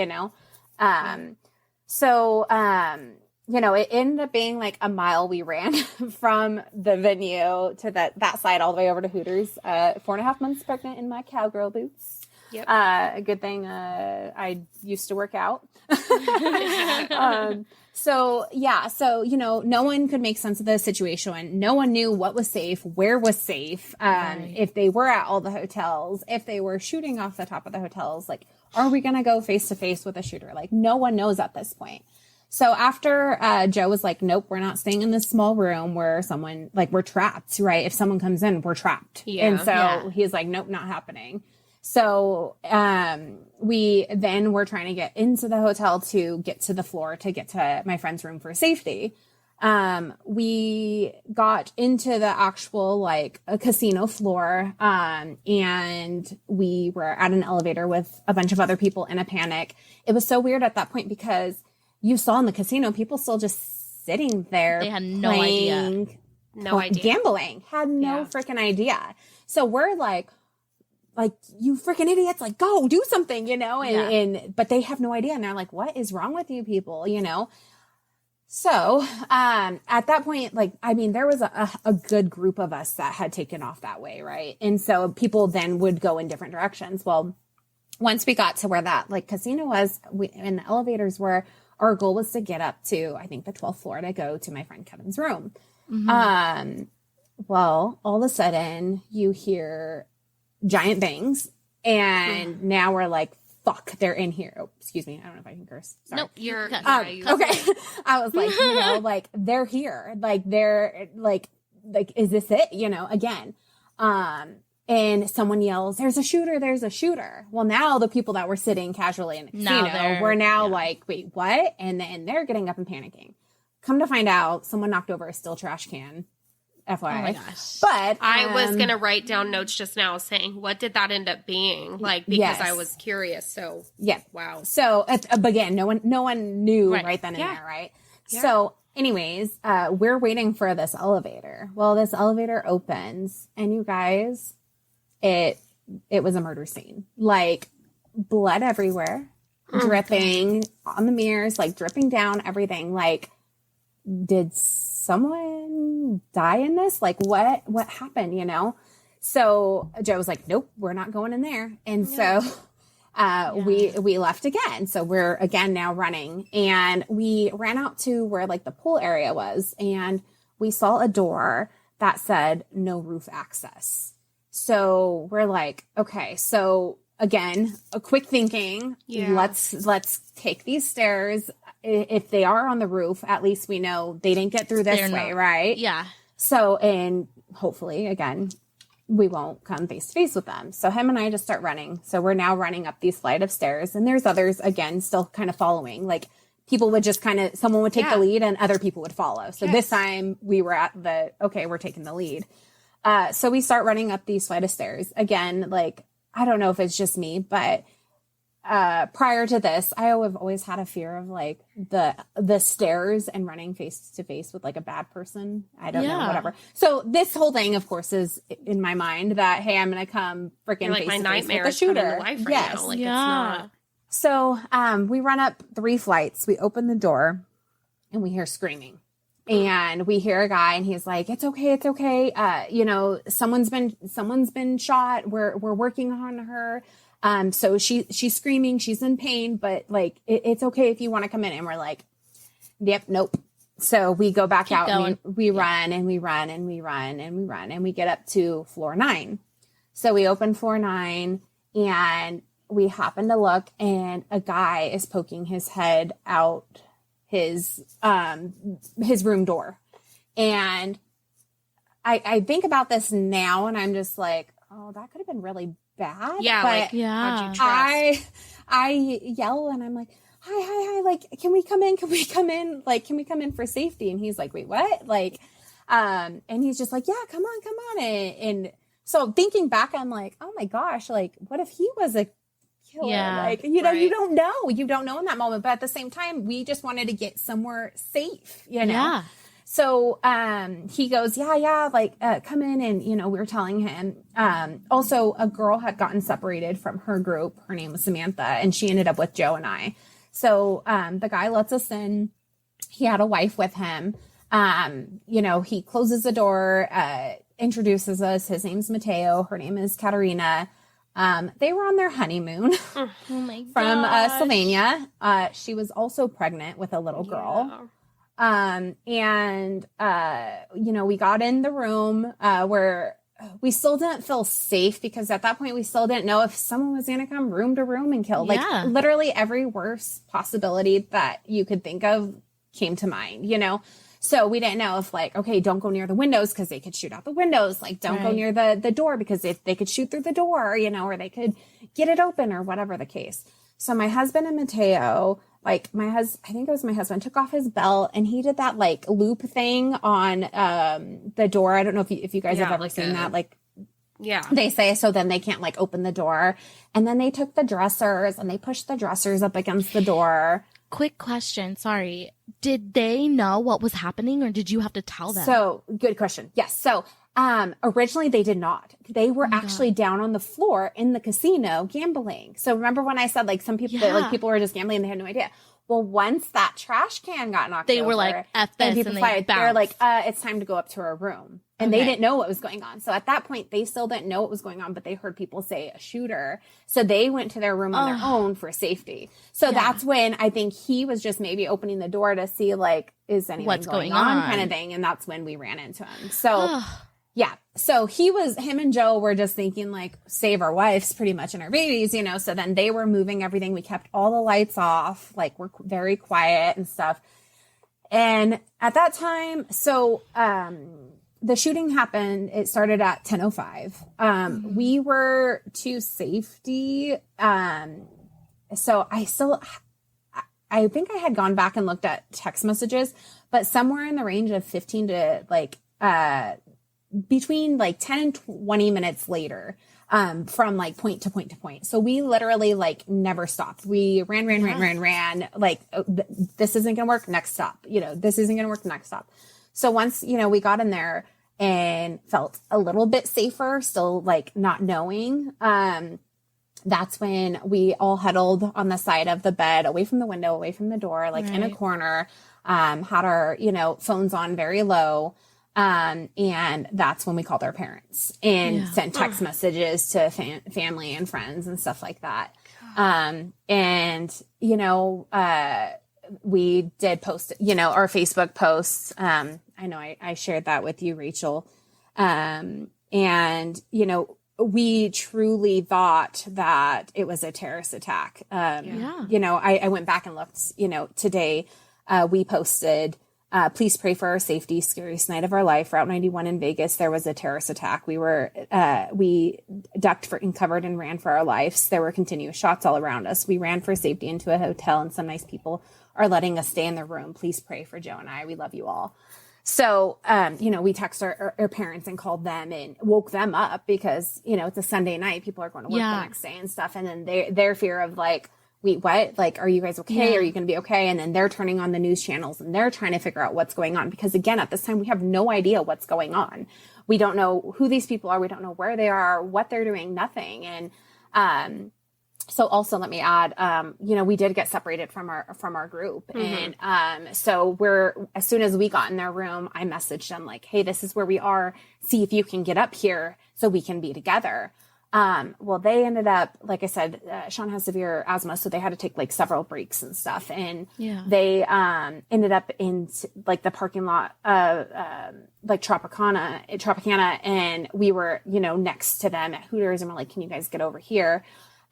So, it ended up being like a mile we ran from the venue to that side all the way over to Hooters, 4.5 months pregnant in my cowgirl boots. Yep. A good thing, I used to work out. So, no one could make sense of the situation. No one knew what was safe, where was safe, if they were at all the hotels, if they were shooting off the top of the hotels, like, are we going to go face to face with a shooter? Like, no one knows at this point. So after, Joe was like, nope, we're not staying in this small room where someone, like, we're trapped, right? If someone comes in, we're trapped. Yeah. And so he's like, nope, not happening. So, we then were trying to get into the hotel to get to the floor, to get to my friend's room for safety. We got into the actual, like, a casino floor, and we were at an elevator with a bunch of other people in a panic. It was so weird at that point because you saw in the casino, people still just sitting there. They had no idea. No idea. Gambling. Had no freaking idea. So we're like, you freaking idiots, like, go do something, and but they have no idea. And they're like, what is wrong with you people, So, at that point, there was a good group of us that had taken off that way. Right. And so people then would go in different directions. Well, once we got to where that casino was, and the elevators were, our goal was to get up to, I think, the 12th floor to go to my friend Kevin's room. Mm-hmm. Well, all of a sudden you hear giant bangs, and now we're like, fuck, they're in here. Oh, excuse me. I don't know if I can curse. Sorry. Nope, you're okay. I was like, they're here. They're is this it? Again. And someone yells, there's a shooter. Well, now the people that were sitting casually in the casino, we're now like, wait, what? And then they're getting up and panicking. Come to find out, someone knocked over a steel trash can. FYI. Oh my gosh. But I was going to write down notes just now saying, what did that end up being? Because I was curious. So, yeah. Wow. So, again, no one knew right then and there, right? Yeah. So, anyways, we're waiting for this elevator. Well, this elevator opens, and you guys, it was a murder scene. Blood everywhere, dripping on the mirrors, dripping down everything. Did someone die in this? What happened, So Joe was like, nope, we're not going in there. And so we left again. So we're again now running, and we ran out to where the pool area was, and we saw a door that said no roof access. So we're like, okay, so again, a quick thinking, let's take these stairs. If they are on the roof, at least we know they didn't get through this way, right? Yeah. So, and hopefully, again, we won't come face to face with them. So him and I just start running. So we're now running up these flight of stairs, and there's others, again, still kind of following. People would just someone would take the lead and other people would follow. So this time we were at we're taking the lead. So we start running up these flight of stairs. Again, I don't know if it's just me, but prior to this, I have always had a fear of the stairs and running face to face with a bad person. I don't know, whatever. So this whole thing, of course, is in my mind that, hey, I'm going to come freaking face to face with the shooter. Yes. Now. It's not. So we run up 3 flights. We open the door, and we hear screaming. And we hear a guy, and he's like, it's okay. Someone's been shot. We're working on her. So she's screaming, she's in pain, but it's okay if you want to come in. And we're like, yep, nope. So we go back out and we run and we run and we run and we run, and we get up to floor 9. So we open floor 9, and we happen to look, and a guy is poking his head out his room door. And I think about this now, and I'm just like, oh, that could have been really bad. Yeah. But how'd you trust? I yell, and I'm like, hi. Can we come in? Can we come in? Can we come in for safety? And he's like, wait, what? And he's just like, yeah, come on. And so thinking back, I'm like, oh my gosh, what if he was a killer? Yeah, you don't know in that moment. But at the same time, we just wanted to get somewhere safe, Yeah. So, he goes, come in. And, we were telling him, also a girl had gotten separated from her group. Her name was Samantha, and she ended up with Joe and I. So, the guy lets us in. He had a wife with him. He closes the door, introduces us. His name's Mateo. Her name is Katerina. They were on their honeymoon oh my from Slovenia. She was also pregnant with a little girl. Yeah. We got in the room, where we still didn't feel safe, because at that point we still didn't know if someone was going to come room to room and kill. Literally every worst possibility that you could think of came to mind, So we didn't know if okay, don't go near the windows because they could shoot out the windows. Don't go near the door because if they could shoot through the door, or they could get it open or whatever the case. So my husband and Mateo, I think it was my husband, took off his belt, and he did that loop thing on the door. I don't know if you guys have ever seen that. They say so then they can't open the door. And then they took the dressers and they pushed the dressers up against the door. Quick question. Sorry. Did they know what was happening or did you have to tell them? So good question. Yes. So originally they did not. They were actually down on the floor in the casino gambling. So remember when I said like some people, like people were just gambling and they had no idea. Well, once that trash can got knocked over, were like, F this, and people they're like, it's time to go up to our room. And they didn't know what was going on. So at that point, they still didn't know what was going on, but they heard people say a shooter. So they went to their room on their own for safety. So that's when I think he was just maybe opening the door to see like, is anything going on kind of thing. And that's when we ran into him. So yeah. So him and Joe were just thinking like, save our wives pretty much and our babies, you know? So then they were moving everything. We kept all the lights off, like we're very quiet and stuff. And at that time, so, the shooting happened. It started at 10:05. We were to safety. So I think I had gone back and looked at text messages, but somewhere in the range of 15 to like, between like 10 and 20 minutes later, from like point to point to point. So we literally like never stopped. We ran, like, this isn't going to work. Next stop, you know, this isn't going to work. Next stop. So once, you know, we got in there and felt a little bit safer, still like not knowing, that's when we all huddled on the side of the bed, away from the window, away from the door, like in a corner, had our, you know, phones on very low. And that's when we called our parents and sent text messages to family and friends and stuff like that. And, you know, we did post, you know, our Facebook posts. I know I shared that with you, Rachel. And, you know, we truly thought that it was a terrorist attack. You know, I went back and looked, you know, today, we posted, please pray for our safety. Scariest night of our life. Route 91 in Vegas. There was a terrorist attack. We ducked and covered and ran for our lives. There were continuous shots all around us. We ran for safety into a hotel and some nice people are letting us stay in their room. Please pray for Joe and I. We love you all. So, you know, we texted our parents and called them and woke them up because, you know, it's a Sunday night. People are going to work the next day and stuff. And then their fear of like, wait, what? Like, are you guys okay? Are you going to be okay? And then they're turning on the news channels and they're trying to figure out what's going on. Because again, at this time, we have no idea what's going on. We don't know who these people are. We don't know where they are, what they're doing, nothing. And, so also let me add, you know, we did get separated from our group. And, so as soon as we got in their room, I messaged them like, hey, this is where we are. See if you can get up here so we can be together. Well, they ended up, like I said, Sean has severe asthma, so they had to take like several breaks and stuff. And they, ended up in like the parking lot of, like Tropicana. And we were, you know, next to them at Hooters and we're like, can you guys get over here?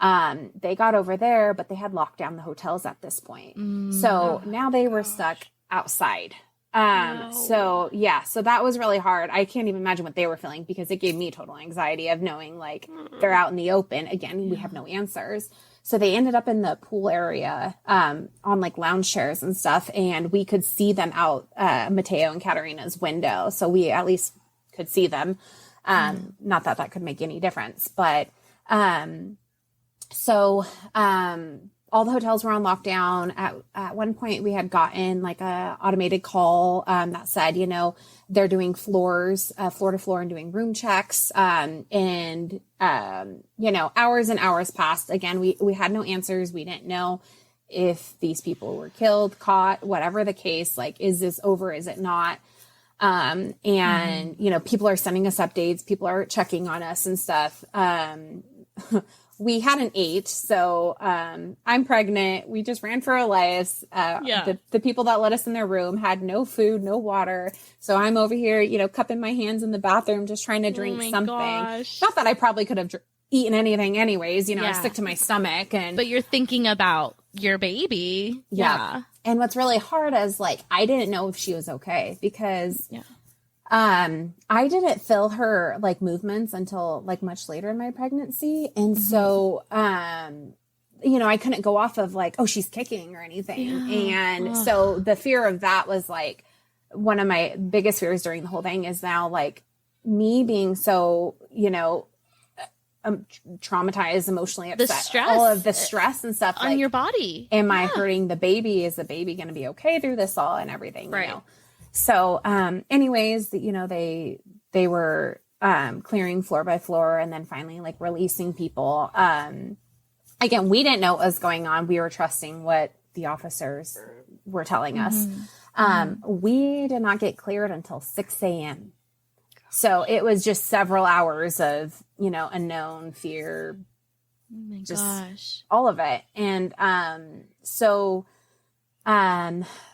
They got over there, but they had locked down the hotels at this point. So now they were stuck outside. So that was really hard. I can't even imagine what they were feeling because it gave me total anxiety of knowing like they're out in the open. Again, we have no answers. So they ended up in the pool area, on like lounge chairs and stuff. And we could see them out, Mateo and Katarina's window. So we at least could see them. Not that could make any difference, but, so, all the hotels were on lockdown. At one point we had gotten like a automated call, that said, you know, they're doing floor to floor and doing room checks. You know, hours and hours passed. Again, we had no answers. We didn't know if these people were killed, caught, whatever the case, like, is this over? Is it not? You know, people are sending us updates. People are checking on us and stuff. We hadn't ate, so I'm pregnant. We just ran for our lives. The people that let us in their room had no food, no water. So I'm over here, you know, cupping my hands in the bathroom, just trying to drink something. Gosh. Not that I probably could have eaten anything anyways. You know, I stick to my stomach. But you're thinking about your baby. Yeah. And what's really hard is like, I didn't know if she was okay because I didn't feel her like movements until like much later in my pregnancy. And so, you know, I couldn't go off of like, oh, she's kicking or anything. And so the fear of that was like one of my biggest fears during the whole thing is now like me being so, you know, traumatized, emotionally upset. The stress. All of the stress and stuff. On your body. Am I hurting the baby? Is the baby going to be okay through this all and everything? Right. You know? So, anyways, you know, they were clearing floor by floor and then finally like releasing people. Again, we didn't know what was going on. We were trusting what the officers were telling us. We did not get cleared until 6 a.m. So it was just several hours of, you know, unknown, fear, Oh my gosh. all of it. And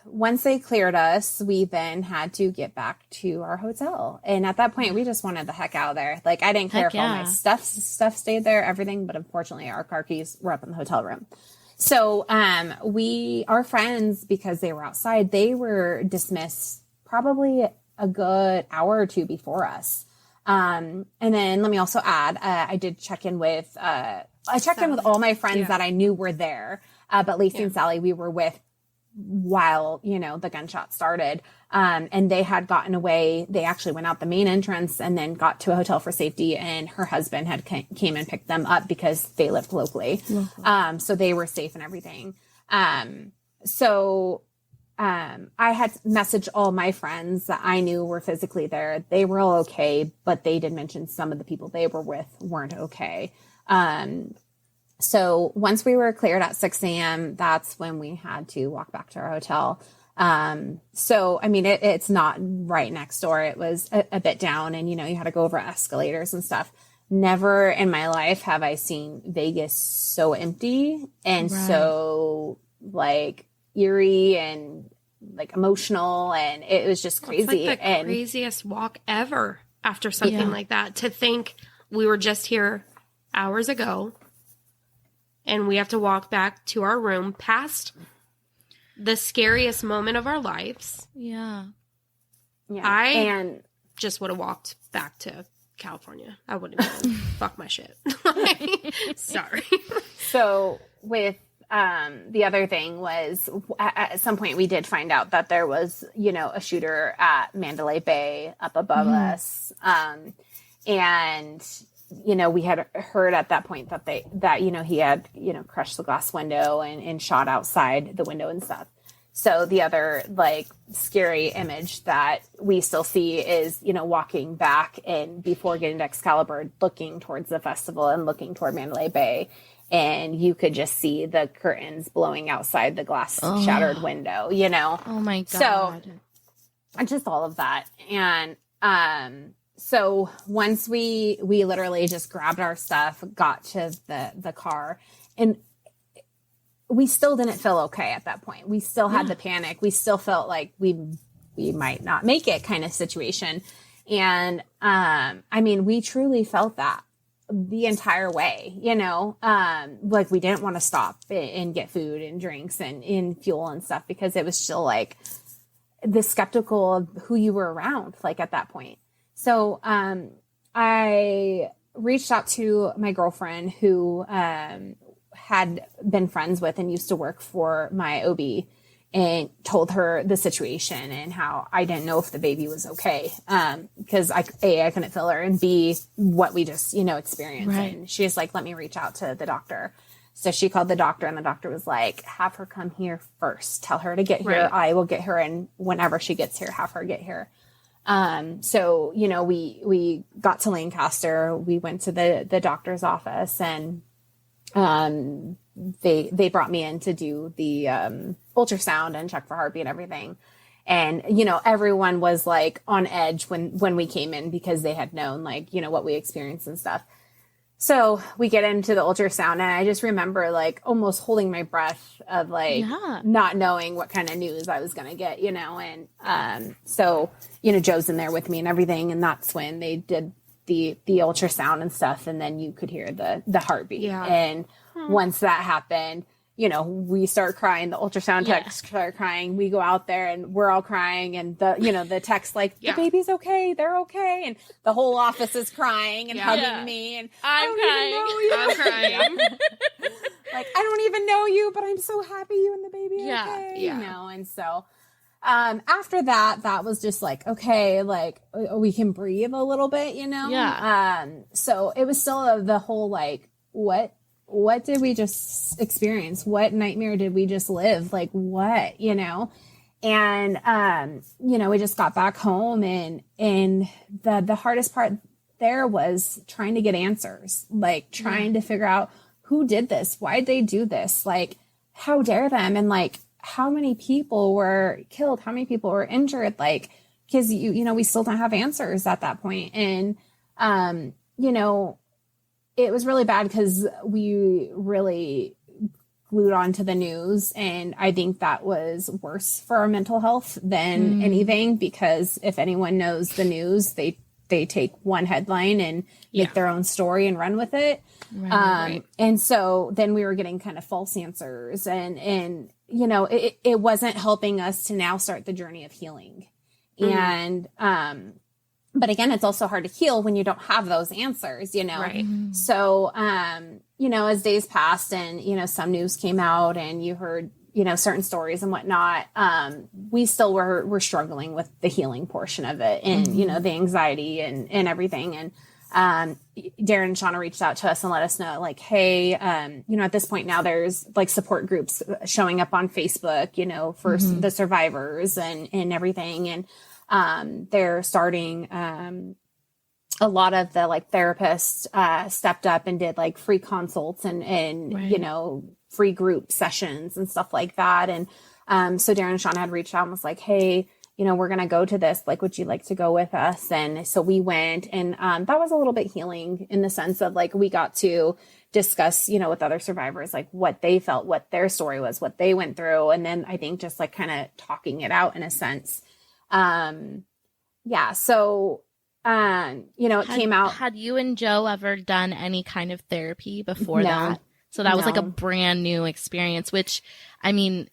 once they cleared us, we then had to get back to our hotel. And at that point, we just wanted the heck out of there. Like, I didn't care if all my stuff stayed there, everything. But unfortunately, our car keys were up in the hotel room. So our friends, because they were outside, they were dismissed probably a good hour or two before us. And then let me also add, I did check in with, in with all my friends that I knew were there. But Lacey and Sally, we were with while, you know, the gunshot started. And they had gotten away. They actually went out the main entrance and then got to a hotel for safety. And her husband had came and picked them up because they lived locally. So they were safe and everything. I had messaged all my friends that I knew were physically there. They were all okay, but they did mention some of the people they were with weren't okay. So once we were cleared at 6 a.m., that's when we had to walk back to our hotel. So, I mean, it's not right next door. It was a bit down and, you know, you had to go over escalators and stuff. Never in my life have I seen Vegas so empty and so like eerie and like emotional, and it was just crazy. It's like the craziest walk ever after something like that. To think we were just here hours ago and we have to walk back to our room past the scariest moment of our lives. Yeah. I just would have walked back to California. I wouldn't even fuck my shit. Sorry. So with the other thing was at some point we did find out that there was, you know, a shooter at Mandalay Bay up above us. And, you know, we had heard at that point that, you know, he had, you know, crushed the glass window and shot outside the window and stuff. So the other like scary image that we still see is, you know, walking back and before getting to Excalibur, looking towards the festival and looking toward Mandalay Bay. And you could just see the curtains blowing outside the glass shattered window, you know? Oh my God. So just all of that. And, so once we literally just grabbed our stuff, got to the car, and we still didn't feel okay at that point. We still had the panic. We still felt like we might not make it kind of situation. And, I mean, we truly felt that the entire way, you know, like we didn't want to stop and get food and drinks and fuel and stuff because it was still like the skeptical of who you were around, like at that point. So, I reached out to my girlfriend who, had been friends with and used to work for my OB and told her the situation and how I didn't know if the baby was okay. Because I couldn't feel her, and B, what we just, you know, experienced. Right. And she was like, let me reach out to the doctor. So she called the doctor, and the doctor was like, have her come here first. Tell her to get here. Right. I will get her. And whenever she gets here, have her get here. So, you know, we got to Lancaster, we went to the doctor's office, and, they brought me in to do the, ultrasound and check for heartbeat and everything. And, you know, everyone was like on edge when we came in because they had known like, you know, what we experienced and stuff. So we get into the ultrasound, and I just remember like almost holding my breath of like not knowing what kind of news I was going to get, you know? And, so, you know, Joe's in there with me and everything. And that's when they did the ultrasound and stuff. And then you could hear the heartbeat. Yeah. And once that happened, you know, we start crying, the ultrasound techs start crying. We go out there and we're all crying, and the tech's like, the baby's okay. They're okay. And the whole office is crying and hugging me. And I'm crying. Like, I don't even know you, but I'm so happy you and the baby are okay. Yeah. You know? And so, after that, that was just like, okay, like we can breathe a little bit, you know? Yeah. So it was still the whole, like, what did we just experience? What nightmare did we just live? Like what, you know? And, you know, we just got back home and the hardest part there was trying to get answers, like trying to figure out who did this, why'd they do this? Like, how dare them? And like, how many people were killed? How many people were injured? Like, cause you know, we still don't have answers at that point. And, you know, it was really bad because we really glued onto the news. And I think that was worse for our mental health than anything, because if anyone knows the news, they take one headline and make their own story and run with it. Right. And so then we were getting kind of false answers and, you know, it wasn't helping us to now start the journey of healing. And, but again, it's also hard to heal when you don't have those answers, you know? Right. So, you know, as days passed and, you know, some news came out and you heard, you know, certain stories and whatnot, we still were struggling with the healing portion of it and, you know, the anxiety and everything. And, Darren and Shauna reached out to us and let us know, like, hey, you know, at this point now there's like support groups showing up on Facebook, you know, for the survivors and everything. And, they're starting, a lot of the like therapists, stepped up and did like free consults and, you know, free group sessions and stuff like that. And, so Darren and Shauna had reached out and was like, hey, you know, we're going to go to this, like, would you like to go with us? And so we went and, that was a little bit healing in the sense of like, we got to discuss, you know, with other survivors, like what they felt, what their story was, what they went through. And then I think just like kind of talking it out in a sense. Yeah. So, you know, it came out. Had you and Joe ever done any kind of therapy before that? So that was like a brand new experience, which, I mean,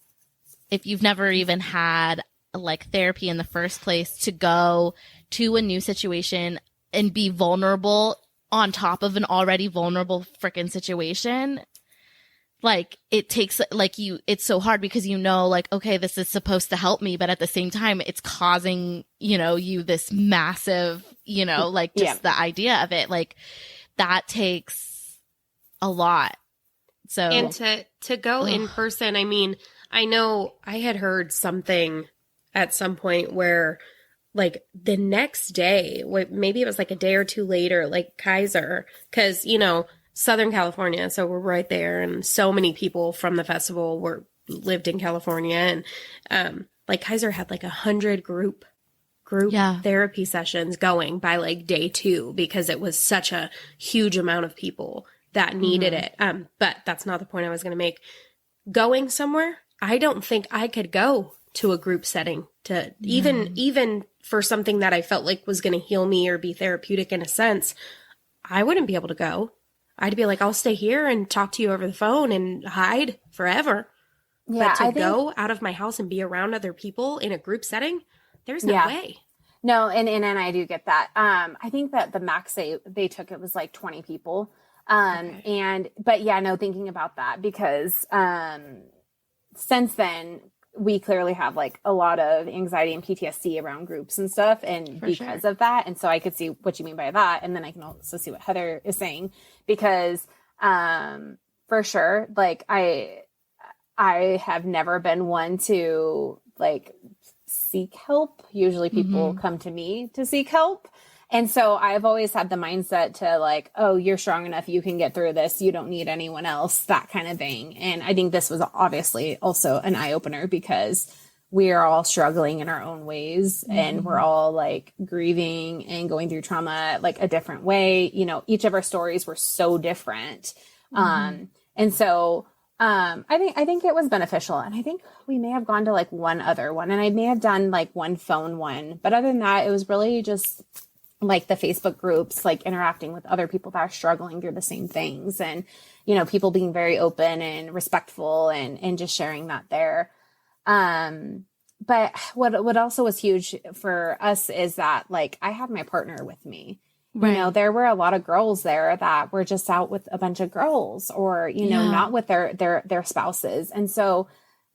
if you've never even had like therapy in the first place, to go to a new situation and be vulnerable on top of an already vulnerable freaking situation, like it takes like it's so hard because, you know, like, okay, this is supposed to help me, but at the same time it's causing, you know, you this massive, you know, like just the idea of it, like that takes a lot. So, and to go in person, I mean, I know I had heard something at some point where like the next day, maybe it was like a day or two later, like Kaiser, because, you know, Southern California, so we're right there, and so many people from the festival lived in California, and like Kaiser had like 100 group therapy sessions going by like day 2 because it was such a huge amount of people that needed it. But that's not the point I was going to make. Going somewhere, I don't think I could go to a group setting to even for something that I felt like was going to heal me or be therapeutic in a sense. I wouldn't be able to go. I'd be like, I'll stay here and talk to you over the phone and hide forever. Yeah, but to go out of my house and be around other people in a group setting, there's no way. No, and I do get that. I think that the max they took, it was like 20 people. But yeah, no, thinking about that because since then we clearly have like a lot of anxiety and PTSD around groups and stuff, and because of that. And so I could see what you mean by that. And then I can also see what Heather is saying, because for sure, like I have never been one to like seek help. Usually people come to me to seek help. And so I've always had the mindset to like, oh, you're strong enough. You can get through this. You don't need anyone else, that kind of thing. And I think this was obviously also an eye opener because we are all struggling in our own ways and we're all like grieving and going through trauma like a different way. You know, each of our stories were so different. And so I think it was beneficial, and I think we may have gone to like one other one, and I may have done like one phone one, but other than that, it was really just like the Facebook groups, like interacting with other people that are struggling through the same things, and, you know, people being very open and respectful and just sharing that there. But what also was huge for us is that like I had my partner with me. Right. You know, there were a lot of girls there that were just out with a bunch of girls or, you know, not with their spouses. And so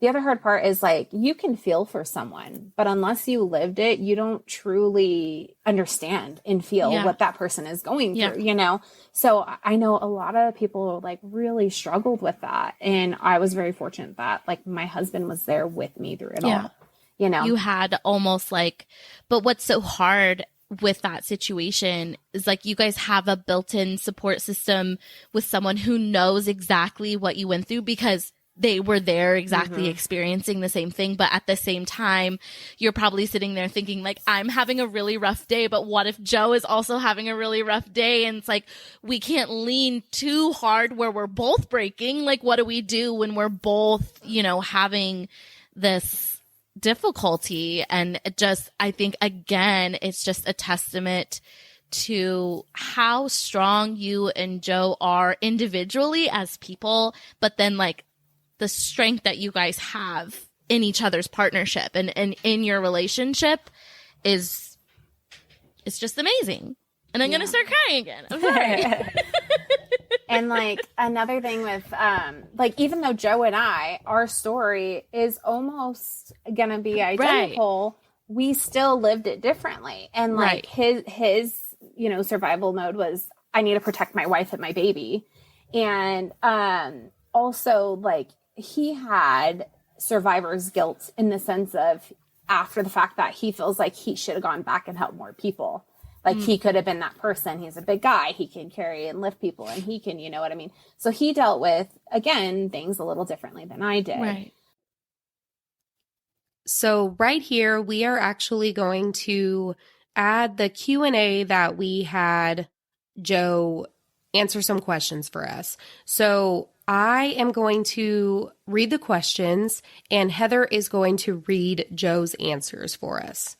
the other hard part is like, you can feel for someone, but unless you lived it, you don't truly understand and feel what that person is going through, you know? So I know a lot of people like really struggled with that. And I was very fortunate that like my husband was there with me through it all, you know? You had almost like, but what's so hard with that situation is like you guys have a built-in support system with someone who knows exactly what you went through because they were there exactly experiencing the same thing. But at the same time, you're probably sitting there thinking like, I'm having a really rough day, but what if Joe is also having a really rough day? And it's like, we can't lean too hard where we're both breaking. Like, what do we do when we're both, you know, having this difficulty? And it just, I think again, it's just a testament to how strong you and Joe are individually as people, but then like the strength that you guys have in each other's partnership and in your relationship is, it's just amazing. And I'm going to start crying again. I'm sorry. And like another thing with, like, even though Joe and I, our story is almost going to be identical, we still lived it differently. And like his, you know, survival mode was, I need to protect my wife and my baby. And, also like, he had survivor's guilt in the sense of after the fact that he feels like he should have gone back and helped more people. Like he could have been that person. He's a big guy. He can carry and lift people and he can, you know what I mean? So he dealt with, again, things a little differently than I did. Right. So right here, we are actually going to add the Q&A that we had Joe answer some questions for us. So I am going to read the questions and Heather is going to read Joe's answers for us.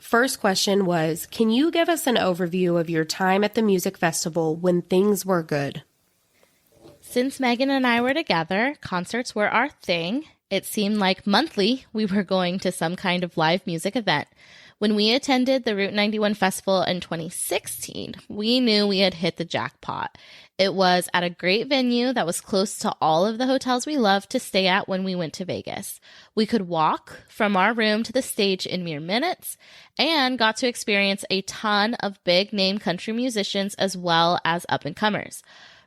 First question was, can you give us an overview of your time at the music festival when things were good? Since Megan and I were together, concerts were our thing. It seemed like monthly we were going to some kind of live music event. When we attended the Route 91 Festival in 2016, we knew we had hit the jackpot. It was at a great venue that was close to all of the hotels we loved to stay at when we went to Vegas. We could walk from our room to the stage in mere minutes and got to experience a ton of big-name country musicians as well as up-and-comers.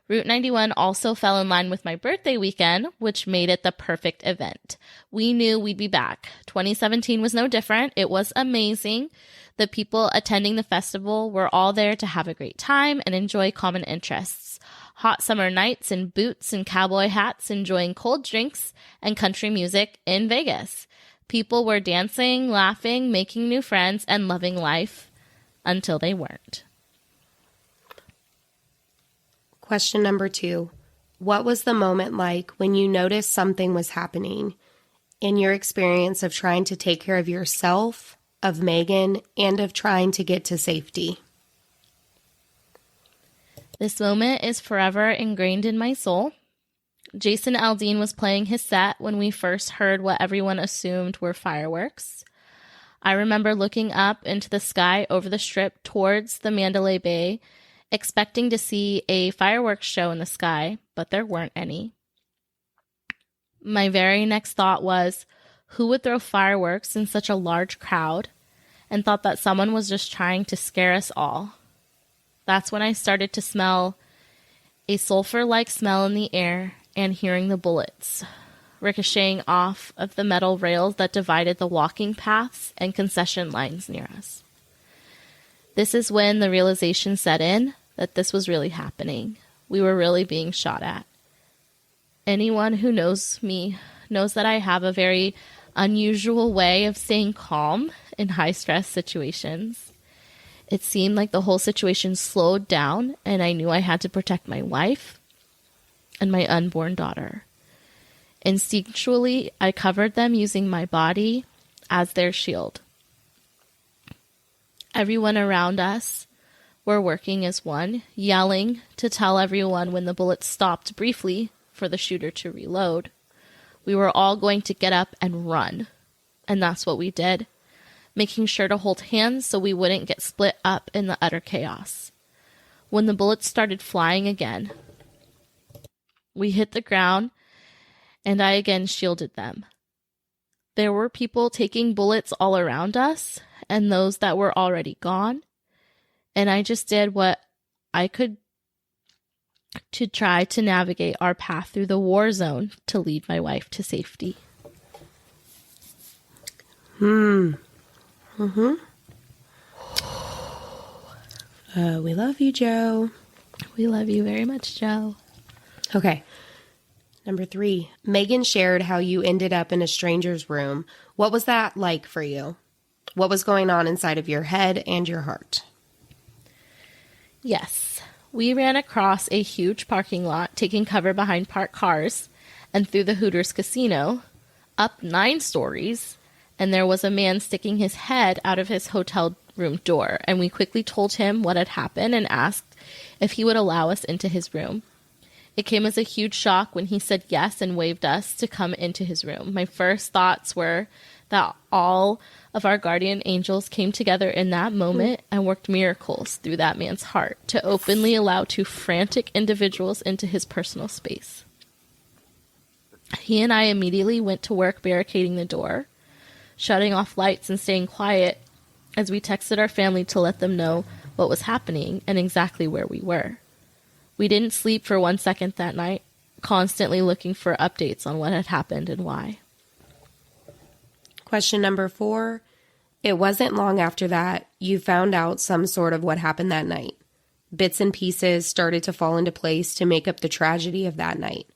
Route 91 also fell in line with my birthday weekend, which made it the perfect event. We knew we'd be back. 2017 was no different. It was amazing. The people attending the festival were all there to have a great time and enjoy common interests. Hot summer nights in boots and cowboy hats, enjoying cold drinks and country music in Vegas. People were dancing, laughing, making new friends, and loving life until they weren't. Question number 2. What was the moment like when you noticed something was happening in your experience of trying to take care of yourself, of Megan, and of trying to get to safety? This moment is forever ingrained in my soul. Jason Aldean was playing his set when we first heard what everyone assumed were fireworks. I remember looking up into the sky over the strip towards the Mandalay Bay, expecting to see a fireworks show in the sky, but there weren't any. My very next thought was, who would throw fireworks in such a large crowd, and thought that someone was just trying to scare us all. That's when I started to smell a sulfur-like smell in the air and hearing the bullets ricocheting off of the metal rails that divided the walking paths and concession lines near us. This is when the realization set in that this was really happening. We were really being shot at. Anyone who knows me knows that I have a very unusual way of staying calm in high-stress situations. It seemed like the whole situation slowed down, and I knew I had to protect my wife and my unborn daughter. Instinctually, I covered them using my body as their shield. Everyone around us were working as one, yelling to tell everyone when the bullets stopped briefly for the shooter to reload. We were all going to get up and run, and that's what we did, making sure to hold hands so we wouldn't get split up in the utter chaos. When the bullets started flying again, we hit the ground, and I again shielded them. There were people taking bullets all around us and those that were already gone, and I just did what I could to try to navigate our path through the war zone to lead my wife to safety. We love you, Joe. We love you very much, Joe. Okay. Number 3, Megan shared how you ended up in a stranger's room. What was that like for you? What was going on inside of your head and your heart? Yes. We ran across a huge parking lot, taking cover behind parked cars, and through the Hooters casino, up 9 stories, and there was a man sticking his head out of his hotel room door, and we quickly told him what had happened and asked if he would allow us into his room. It came as a huge shock when he said yes and waved us to come into his room. My first thoughts were that all of our guardian angels came together in that moment and worked miracles through that man's heart to openly allow 2 frantic individuals into his personal space. He and I immediately went to work barricading the door, shutting off lights and staying quiet as we texted our family to let them know what was happening and exactly where we were. We didn't sleep for 1 second that night, constantly looking for updates on what had happened and why. Question number 4. It wasn't long after that you found out some sort of what happened that night. Bits and pieces started to fall into place to make up the tragedy of that night.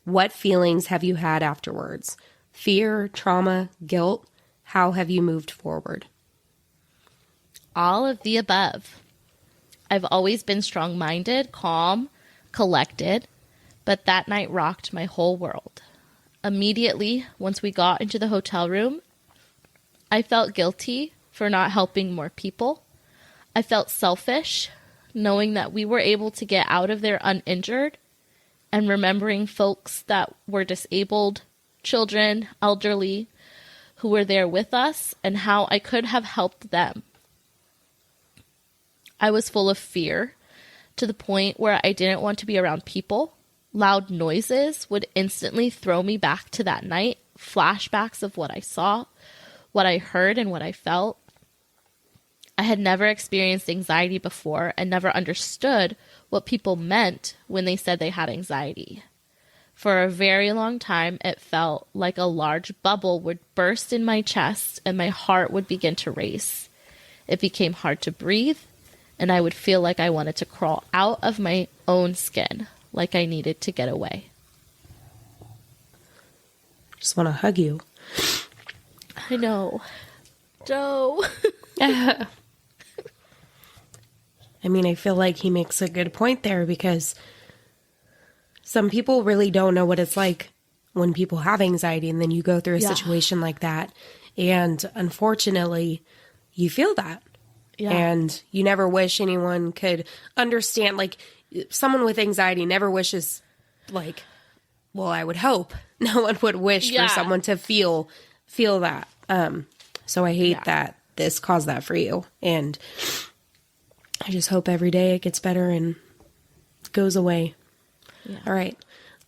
What feelings have you had afterwards? Fear, trauma, guilt? How have you moved forward? All of the above. I've always been strong-minded, calm, collected, but that night rocked my whole world. Immediately, once we got into the hotel room, I felt guilty for not helping more people. I felt selfish, knowing that we were able to get out of there uninjured, and remembering folks that were disabled, children, elderly, who were there with us, and how I could have helped them. I was full of fear to the point where I didn't want to be around people. Loud noises would instantly throw me back to that night, flashbacks of what I saw, what I heard, and what I felt. I had never experienced anxiety before and never understood what people meant when they said they had anxiety. For a very long time, it felt like a large bubble would burst in my chest and my heart would begin to race. It became hard to breathe, and I would feel like I wanted to crawl out of my own skin, like I needed to get away. Just want to hug you. I know. Joe. I mean, I feel like he makes a good point there because some people really don't know what it's like when people have anxiety, and then you go through a situation like that. And unfortunately, you feel that. Yeah. And you never wish anyone could understand, like, someone with anxiety never wishes, like, well, I would hope no one would wish for someone to feel that. So I hate that this caused that for you. And I just hope every day it gets better and goes away. Yeah. All right.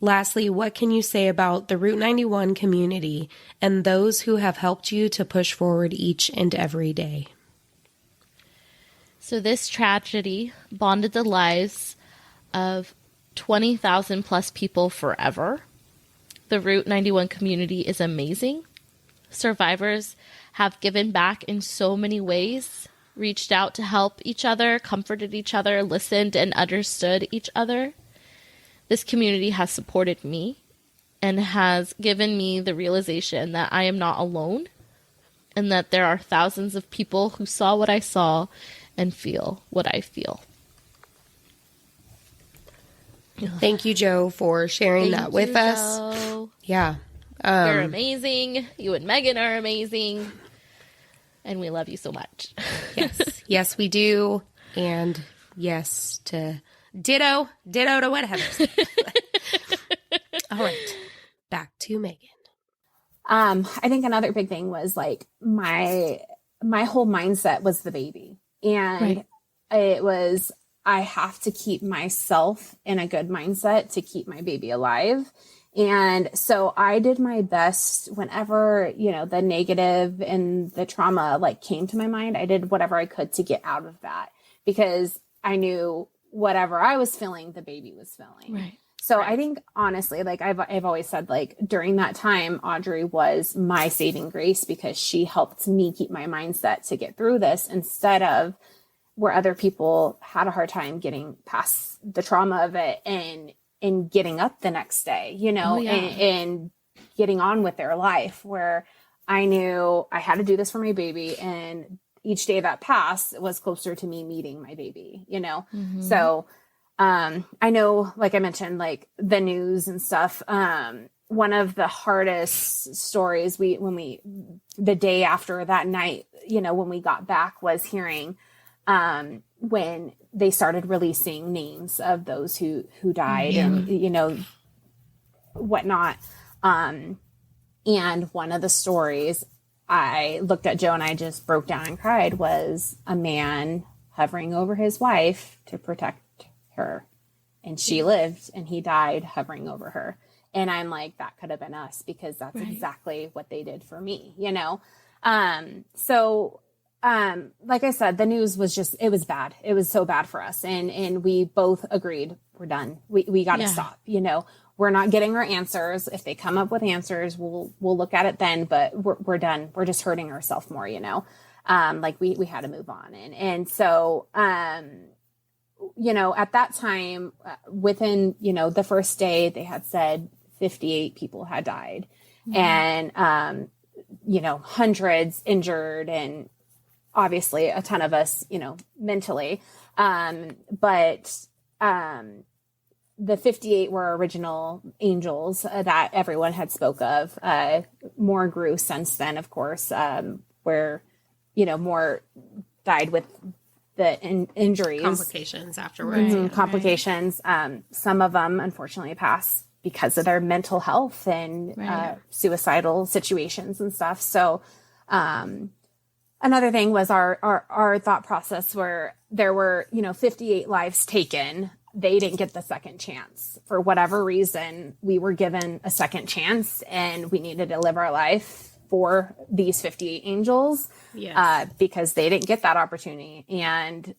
Lastly, what can you say about the Route 91 community and those who have helped you to push forward each and every day? So this tragedy bonded the lives of 20,000 plus people forever. The Route 91 community is amazing. Survivors have given back in so many ways, reached out to help each other, comforted each other, listened and understood each other. This community has supported me and has given me the realization that I am not alone and that there are thousands of people who saw what I saw and feel what I feel. Thank you, Joe, for sharing that with us. Joe. Yeah. You're amazing. You and Megan are amazing. And we love you so much. Yes. Yes, we do. And yes to ditto to what Heather. All right. Back to Megan. I think another big thing was like my whole mindset was the baby. And it was, I have to keep myself in a good mindset to keep my baby alive. And so I did my best whenever, you know, the negative and the trauma like came to my mind. I did whatever I could to get out of that, because I knew whatever I was feeling, the baby was feeling. Right. So I think honestly, like I've always said, like during that time, Audrey was my saving grace, because she helped me keep my mindset to get through this, instead of where other people had a hard time getting past the trauma of it and getting up the next day, you know, and getting on with their life, where I knew I had to do this for my baby. And each day that passed was closer to me meeting my baby, you know? Mm-hmm. So, I know, like I mentioned, like the news and stuff. One of the hardest stories the day after that night, you know, when we got back, was hearing, when they started releasing names of those who died and, you know, whatnot. And one of the stories, I looked at Joe and I just broke down and cried, was a man hovering over his wife to protect her. And she lived, and he died hovering over her. And I'm like, that could have been us, because that's exactly what they did for me, you know? Like I said, the news was just, it was bad. It was so bad for us. And we both agreed, we're done. We got to stop, you know, we're not getting our answers. If they come up with answers, we'll look at it then, but we're done. We're just hurting ourselves more, you know? Like we had to move on. And so, you know, at that time, within, you know, the first day, they had said 58 people had died, and, you know, hundreds injured, and obviously a ton of us, you know, mentally. But the 58 were original angels that everyone had spoke of. More grew since then, of course, where, you know, more died with the injuries, complications afterwards. Complications. Some of them unfortunately passed because of their mental health and suicidal situations and stuff. So another thing was our thought process, where there were, you know, 58 lives taken. They didn't get the second chance. For whatever reason, we were given a second chance, and we needed to live our life for these 58 angels, because they didn't get that opportunity. And,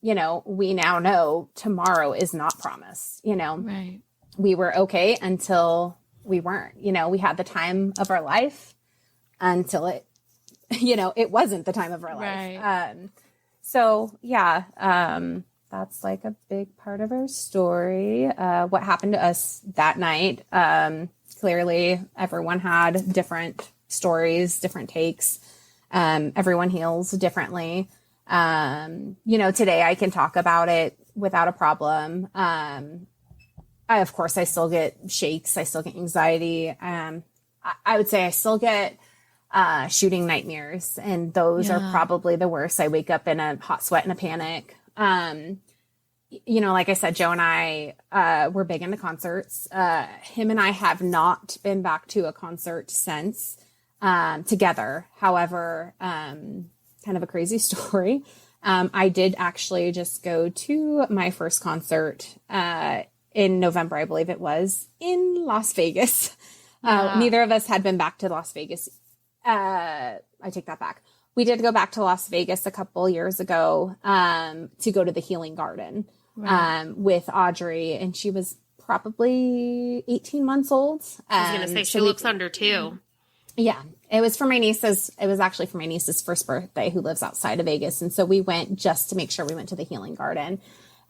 you know, we now know tomorrow is not promised, you know. Right. We were okay until we weren't, you know. We had the time of our life until it, you know, it wasn't the time of our life. Right. So yeah, that's like a big part of our story. What happened to us that night. Clearly everyone had different stories, different takes. Everyone heals differently. You know, today I can talk about it without a problem. Of course, I still get shakes. I still get anxiety. I would say I still get shooting nightmares, and those are probably the worst. I wake up in a hot sweat and a panic. You know, like I said, Joe and I were big into concerts. Him and I have not been back to a concert since together. However, kind of a crazy story. I did actually just go to my first concert in November, I believe it was, in Las Vegas. Neither of us had been back to Las Vegas. I take that back. We did go back to Las Vegas a couple years ago to go to the Healing Garden with Audrey, and she was probably 18 months old. I was going to say, she looks under 2. Yeah. It was actually for my niece's first birthday, who lives outside of Vegas. And so we went just to make sure we went to the Healing Garden.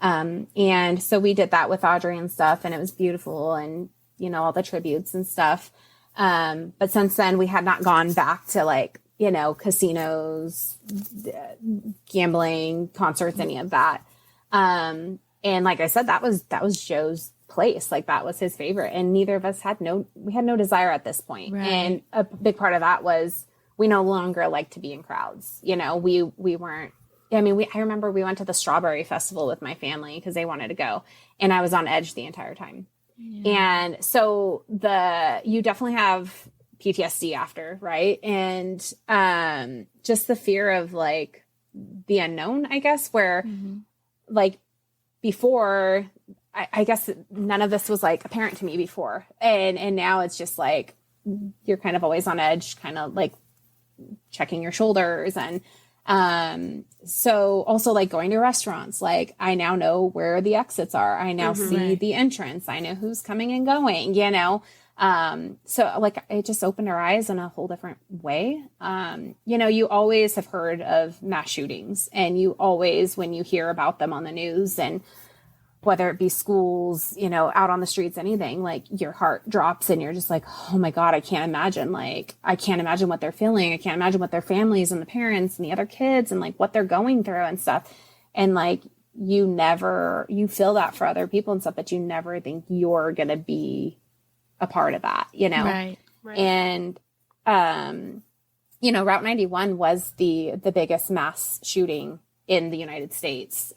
And so we did that with Audrey and stuff, and it was beautiful, and, you know, all the tributes and stuff. But since then we had not gone back to, like, you know, casinos, gambling, concerts, any of that. And like I said, that was Joe's place. Like, that was his favorite, and neither of us had no desire at this point. Right. And a big part of that was we no longer like to be in crowds. You know, we weren't, I mean, I remember we went to the Strawberry Festival with my family because they wanted to go, and I was on edge the entire time. Yeah. And so you definitely have PTSD after, right? And just the fear of, like, the unknown, I guess, where like before I guess none of this was like apparent to me before. And now it's just like, you're kind of always on edge, kind of like checking your shoulders. And so also like going to restaurants, like I now know where the exits are. I now see the entrance. I know who's coming and going, you know? So like it just opened our eyes in a whole different way. You know, you always have heard of mass shootings, and you always, when you hear about them on the news, and whether it be schools, you know, out on the streets, anything, like your heart drops and you're just like, oh my God, I can't imagine. Like, I can't imagine what they're feeling. I can't imagine what their families and the parents and the other kids and like what they're going through and stuff. And like, you feel that for other people and stuff, but you never think you're going to be a part of that, you know? Right. And, you know, Route 91 was the biggest mass shooting in the United States.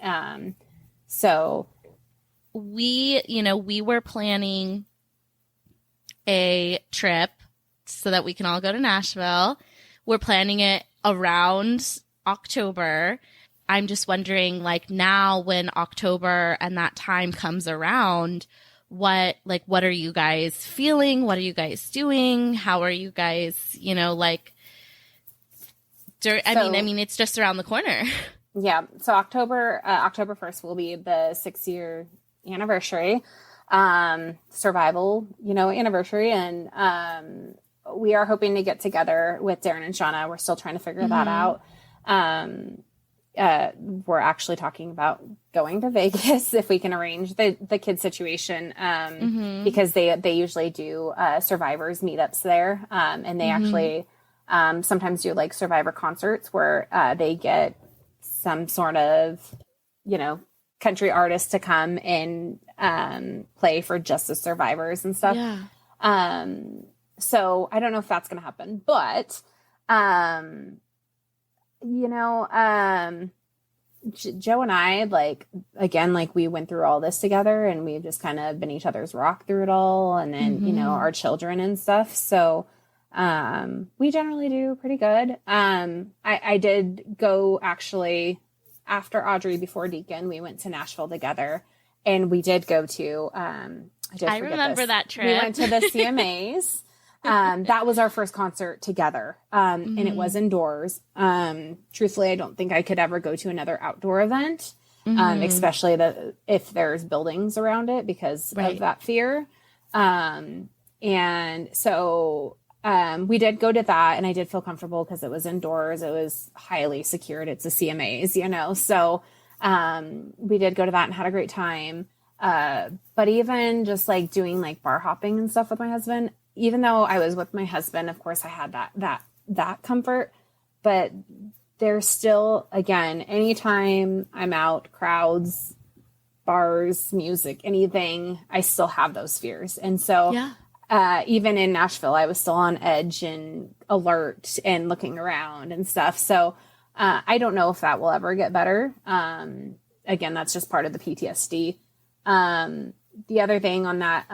So we were planning a trip so that we can all go to Nashville. We're planning it around October. I'm just wondering, like, now when October and that time comes around, what are you guys feeling? What are you guys doing? How are you guys, you know, like, I mean, it's just around the corner. Yeah. So October 1st will be the 6-year anniversary, survival, you know, anniversary. And, we are hoping to get together with Darren and Shauna. We're still trying to figure that out. We're actually talking about going to Vegas if we can arrange the kid situation, because they usually do, survivors meetups there. And they actually, sometimes do like survivor concerts where, they get some sort of, you know, country artist to come and play for just the survivors and stuff. Yeah. So I don't know if that's going to happen, but, you know, Joe and I, like, again, like we went through all this together, and we've just kind of been each other's rock through it all. And then, you know, our children and stuff. So, we generally do pretty good. I did go actually after Audrey, before Deacon, we went to Nashville together, and we did go to, I remember that trip. We went to the CMAs. That was our first concert together. And it was indoors. Truthfully, I don't think I could ever go to another outdoor event, especially if there's buildings around it, because of that fear. And so, we did go to that, and I did feel comfortable because it was indoors. It was highly secured. It's a CMAs, you know? So, we did go to that and had a great time. But even just like doing like bar hopping and stuff with my husband, even though I was with my husband, of course I had that comfort, but there's still, again, anytime I'm out, crowds, bars, music, anything, I still have those fears. And so, even in Nashville, I was still on edge and alert and looking around and stuff. So, I don't know if that will ever get better. Again, that's just part of the PTSD. The other thing on that,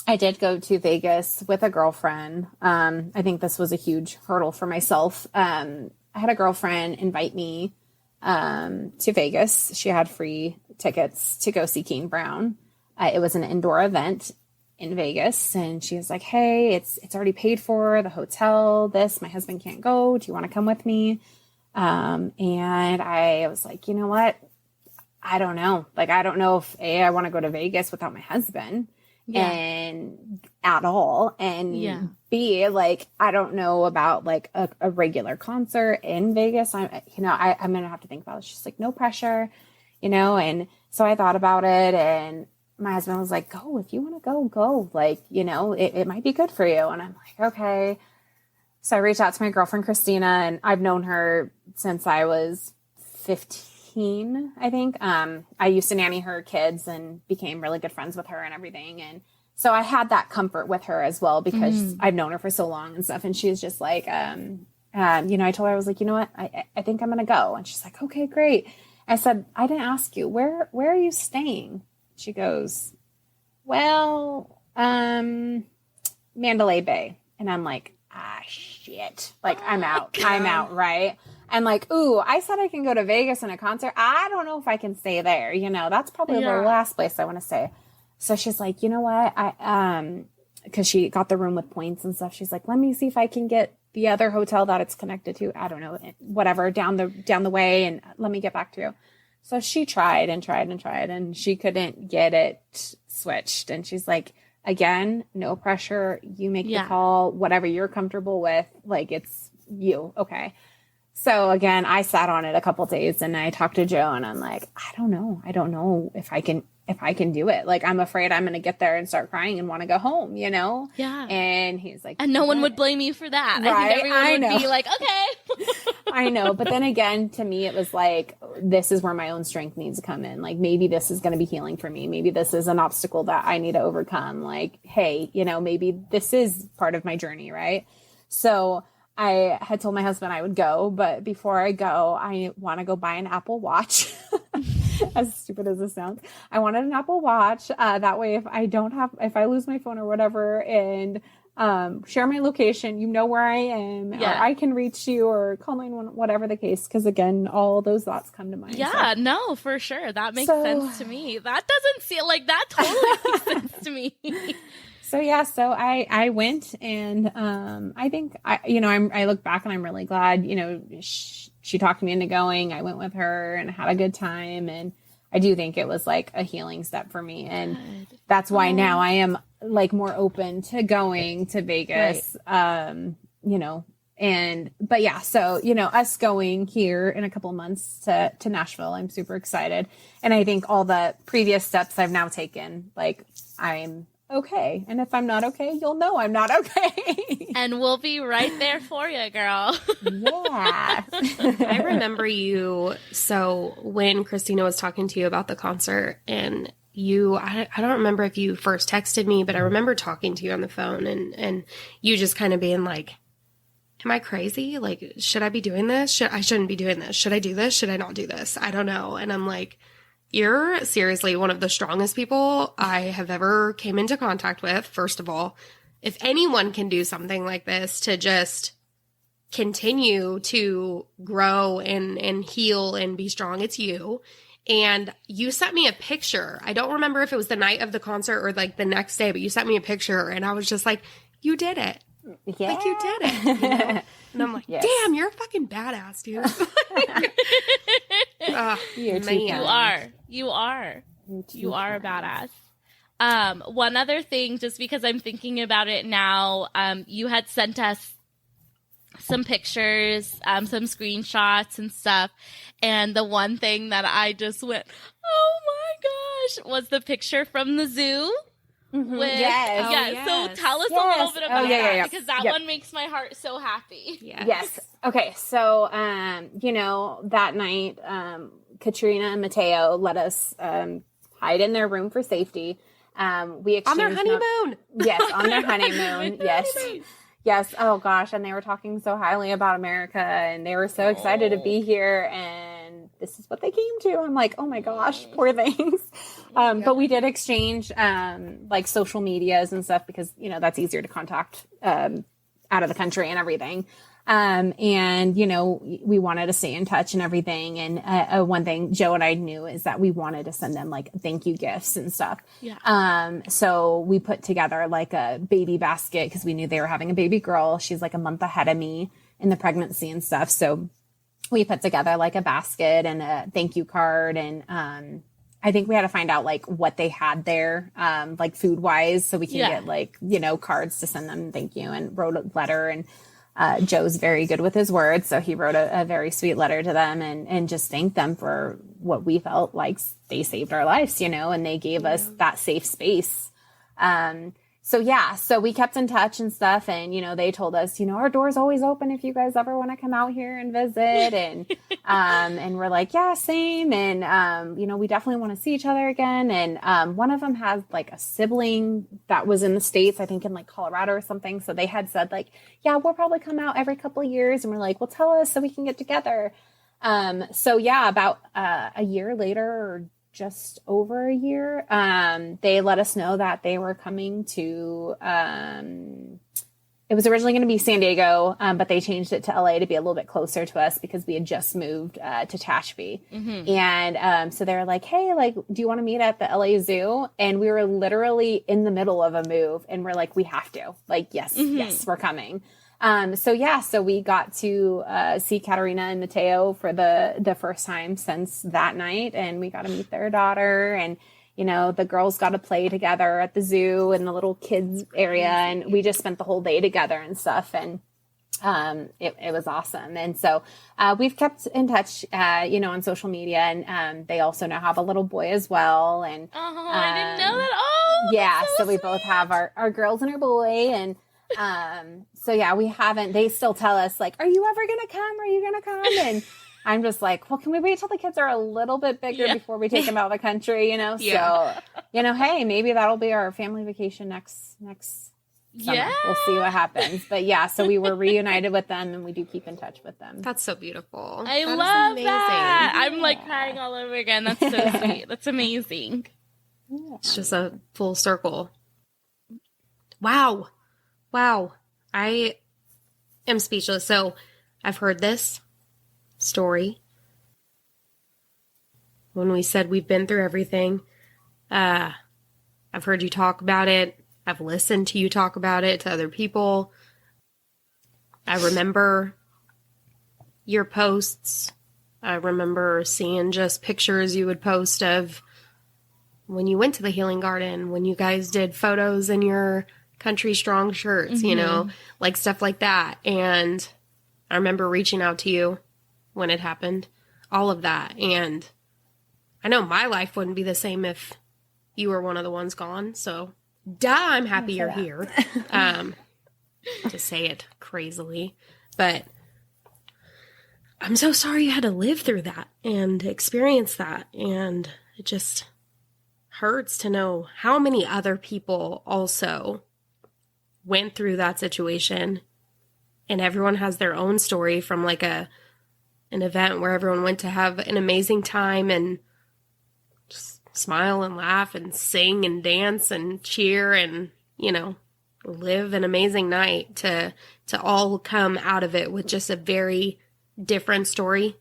I did go to Vegas with a girlfriend. I think this was a huge hurdle for myself. I had a girlfriend invite me to Vegas. She had free tickets to go see Kane Brown. It was an indoor event in Vegas, and she was like, hey, it's already paid for, the hotel, my husband can't go. Do you want to come with me? And I was like, you know what? I don't know. Like, I don't know if I want to go to Vegas without my husband and at all. And B, like, I don't know about like a regular concert in Vegas. I'm going to have to think about it. She's like, no pressure, you know? And so I thought about it, and my husband was like, go, if you want to go, like, you know, it might be good for you. And I'm like, okay. So I reached out to my girlfriend, Christina, and I've known her since I was 15, I think. I used to nanny her kids and became really good friends with her and everything. And so I had that comfort with her as well, because I've known her for so long and stuff. And she was just like, you know, I told her, I was like, you know what, I think I'm going to go. And she's like, okay, great. I said, I didn't ask you, where are you staying? She goes, well, Mandalay Bay. And I'm like, shit. Like, I'm out. Right. And like, ooh, I said I can go to Vegas and a concert. I don't know if I can stay there. You know, that's probably the last place I want to stay. So she's like, you know what? Because she got the room with points and stuff. She's like, let me see if I can get the other hotel that it's connected to. I don't know, whatever, down the way, and let me get back to you. So she tried and tried and tried, and she couldn't get it switched. And she's like, again, no pressure. You make the call, whatever you're comfortable with. Like, it's you. Okay. So again, I sat on it a couple days, and I talked to Joe, and I'm like, I don't know if I can do it. Like, I'm afraid I'm going to get there and start crying and want to go home, you know? Yeah. And he's like, and no one would blame you for that. Right? I think everyone would be like, okay. I know. But then again, to me, it was like, this is where my own strength needs to come in. Like, maybe this is going to be healing for me. Maybe this is an obstacle that I need to overcome. Like, hey, you know, maybe this is part of my journey. Right. So I had told my husband I would go, but before I go, I want to go buy an Apple Watch. As stupid as this sounds, I wanted an Apple Watch. That way, if I lose my phone or whatever, and share my location, you know where I am, or I can reach you, or call 911, whatever the case. Because again, all those thoughts come to mind. Yeah, so. No, for sure, that makes sense to me. That doesn't feel like that totally makes sense to me. So I went, and I think I look back and I'm really glad. You know, she talked me into going. I went with her and had a good time, and I do think it was like a healing step for me, and that's why now I am like more open to going to Vegas. Right. You know, but yeah, so you know, us going here in a couple of months to Nashville, I'm super excited, and I think all the previous steps I've now taken, like I'm okay. And if I'm not okay, you'll know I'm not okay. And we'll be right there for you, girl. Yeah. I remember you. So when Christina was talking to you about the concert, and I don't remember if you first texted me, but I remember talking to you on the phone, and you just kind of being like, am I crazy? Like, should I be doing this? I shouldn't be doing this. Should I do this? Should I not do this? I don't know. And I'm like, you're seriously one of the strongest people I have ever came into contact with. First of all, if anyone can do something like this to just continue to grow and heal and be strong, it's you. And you sent me a picture. I don't remember if it was the night of the concert or like the next day, but you sent me a picture, and I was just like, you did it. Yeah. Like, you did it. You know? And I'm like, damn, you're a fucking badass, dude. You are a badass. One other thing, just because I'm thinking about it now, you had sent us some pictures, some screenshots and stuff. And the one thing that I just went, oh my gosh, was the picture from the zoo. Mm-hmm. Yes. So tell us a little bit about that, because that one makes my heart so happy. Yes. Okay. So, you know, that night, Katrina and Mateo let us hide in their room for safety. We exchanged on their honeymoon. Yes, on their honeymoon. Yes. Yes. Oh gosh. And they were talking so highly about America, and they were so excited to be here, and this is what they came to. I'm like, oh my gosh, poor things. But we did exchange like social medias and stuff, because, you know, that's easier to contact out of the country and everything. And, you know, we wanted to stay in touch and everything. And one thing Joe and I knew is that we wanted to send them like thank you gifts and stuff. Yeah. So we put together like a baby basket, because we knew they were having a baby girl. She's like a month ahead of me in the pregnancy and stuff. So we put together like a basket and a thank you card. And I think we had to find out like what they had there, like food wise, so we can get like, you know, cards to send them thank you, and wrote a letter. And Joe's very good with his words, so he wrote a very sweet letter to them and just thanked them for what we felt like they saved our lives, you know, and they gave us that safe space. So we kept in touch and stuff, and, you know, they told us, you know, our door's always open if you guys ever want to come out here and visit. And, and we're like, yeah, same. And, you know, we definitely want to see each other again. And, one of them has like a sibling that was in the States, I think in like Colorado or something. So they had said like, yeah, we'll probably come out every couple of years. And we're like, well, tell us so we can get together. About a year later, or just over a year, they let us know that they were coming to, it was originally going to be San Diego, but they changed it to LA to be a little bit closer to us because we had just moved to Tehachapi. And so they were like, hey, like, do you want to meet at the LA Zoo? And we were literally in the middle of a move and we're like, we have to. Like, yes, we're coming. So we got to see Katerina and Mateo for the first time since that night. And we got to meet their daughter, and you know, the girls got to play together at the zoo and the little kids area. And we just spent the whole day together and stuff. And it was awesome. And so we've kept in touch, you know, on social media. And they also now have a little boy as well. And I didn't know that. Oh, yeah. so we both have our girls and our boy. And so yeah, we haven't, they still tell us like, are you ever going to come? Are you going to come? And I'm just like, well, can we wait till the kids are a little bit bigger before we take them out of the country, you know? So, you know, hey, maybe that'll be our family vacation next summer. Yeah. We'll see what happens. But yeah, so we were reunited with them and we do keep in touch with them. That's so beautiful. I love that. I'm like crying all over again. That's so sweet. That's amazing. Yeah. It's just a full circle. Wow. I am speechless. So I've heard this story when we said we've been through everything. I've heard you talk about it. I've listened to you talk about it to other people. I remember your posts. I remember seeing just pictures you would post of when you went to the Healing Garden, when you guys did photos in your Country Strong shirts, you know, like stuff like that. And I remember reaching out to you when it happened, all of that. And I know my life wouldn't be the same if you were one of the ones gone. So, I'm happy you're here. To say it crazily. But I'm so sorry you had to live through that and experience that. And it just hurts to know how many other people also went through that situation. And everyone has their own story from like an event where everyone went to have an amazing time and just smile and laugh and sing and dance and cheer and, you know, live an amazing night to all come out of it with just a very different story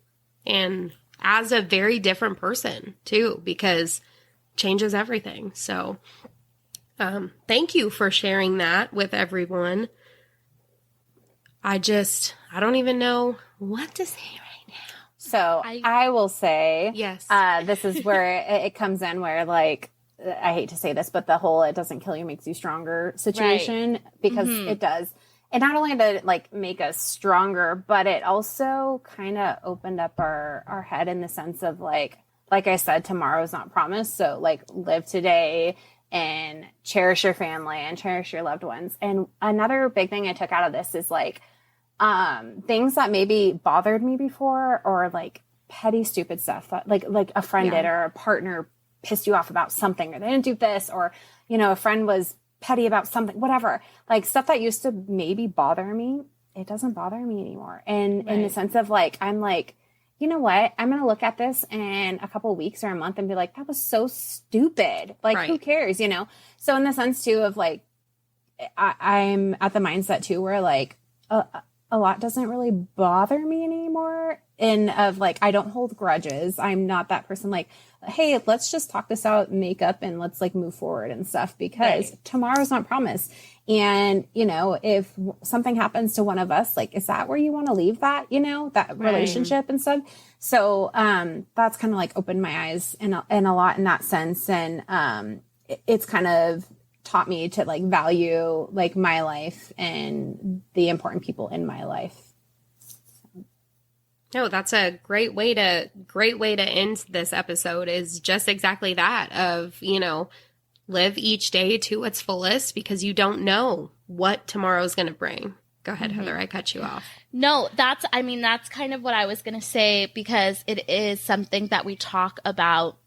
and as a very different person too, because changes everything. So, thank you for sharing that with everyone. I don't even know what to say right now. So I will say, yes, this is where it comes in where like, I hate to say this, but the whole "it doesn't kill you makes you stronger" situation, because it does. It not only did it like make us stronger, but it also kind of opened up our head in the sense of like I said, tomorrow's not promised. So like live today and cherish your family and cherish your loved ones. And another big thing I took out of this is like things that maybe bothered me before, or like petty, stupid stuff that like a friend did, or a partner pissed you off about something, or they didn't do this, or, you know, a friend was petty about something, whatever, like stuff that used to maybe bother me. It doesn't bother me anymore. And in the sense of like, I'm like, you know what? I'm going to look at this in a couple of weeks or a month and be like, that was so stupid. Like, who cares, you know? So in the sense too of like, I'm at the mindset too, where like a lot doesn't really bother me anymore. And of like, I don't hold grudges. I'm not that person like, hey, let's just talk this out, make up, and let's like move forward and stuff, because tomorrow's not promised. And, you know, if something happens to one of us, like, is that where you want to leave that, you know, that relationship and stuff? So, that's kind of like opened my eyes in a lot in that sense. And, it's kind of taught me to like value like my life and the important people in my life. No, that's a great way to end this episode, is just exactly that of, you know, live each day to its fullest, because you don't know what tomorrow's going to bring. Go ahead, Heather. I cut you off. No, that's kind of what I was going to say, because it is something that we talk about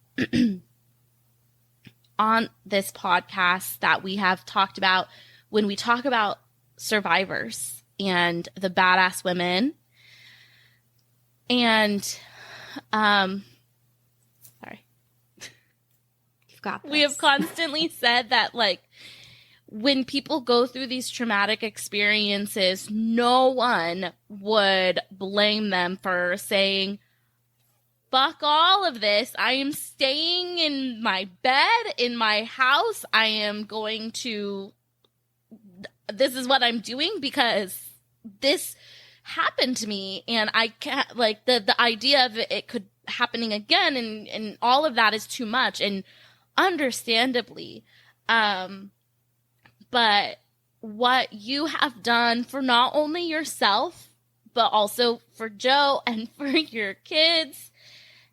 on this podcast, that we have talked about when we talk about survivors and the badass women. And, sorry. You've got this. We have constantly said that, like, when people go through these traumatic experiences, no one would blame them for saying, fuck all of this. I am staying in my bed, in my house. This is what I'm doing because this happened to me. And I can't, like, the idea of it could happening again and all of that is too much. And understandably, but what you have done for not only yourself, but also for Joe and for your kids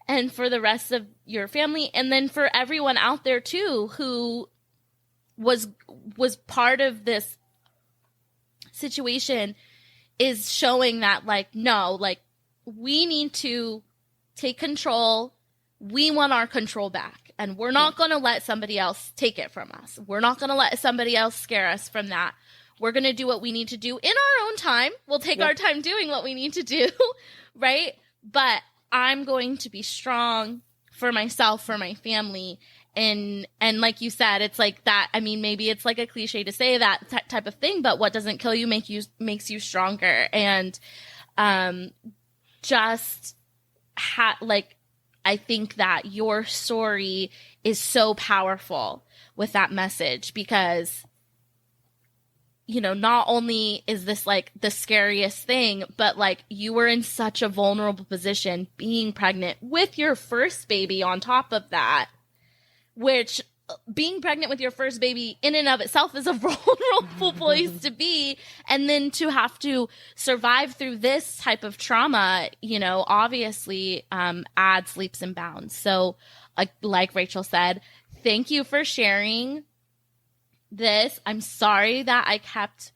and for the rest of your family, and then for everyone out there too who was part of this situation, is showing that, like, no, like, we need to take control. We want our control back, and we're not going to let somebody else take it from us. We're not going to let somebody else scare us from that. We're going to do what we need to do in our own time. We'll take our time doing what we need to do, right? But I'm going to be strong for myself, for my family. And like you said, it's like that. I mean, maybe it's like a cliche to say that type of thing, but what doesn't kill you makes you stronger. And I think that your story is so powerful with that message because, you know, not only is this like the scariest thing, but like you were in such a vulnerable position being pregnant with your first baby on top of that, which being pregnant with your first baby in and of itself is a vulnerable place to be. And then to have to survive through this type of trauma, you know, obviously adds leaps and bounds. So like Rachel said, thank you for sharing this. I'm sorry that I kept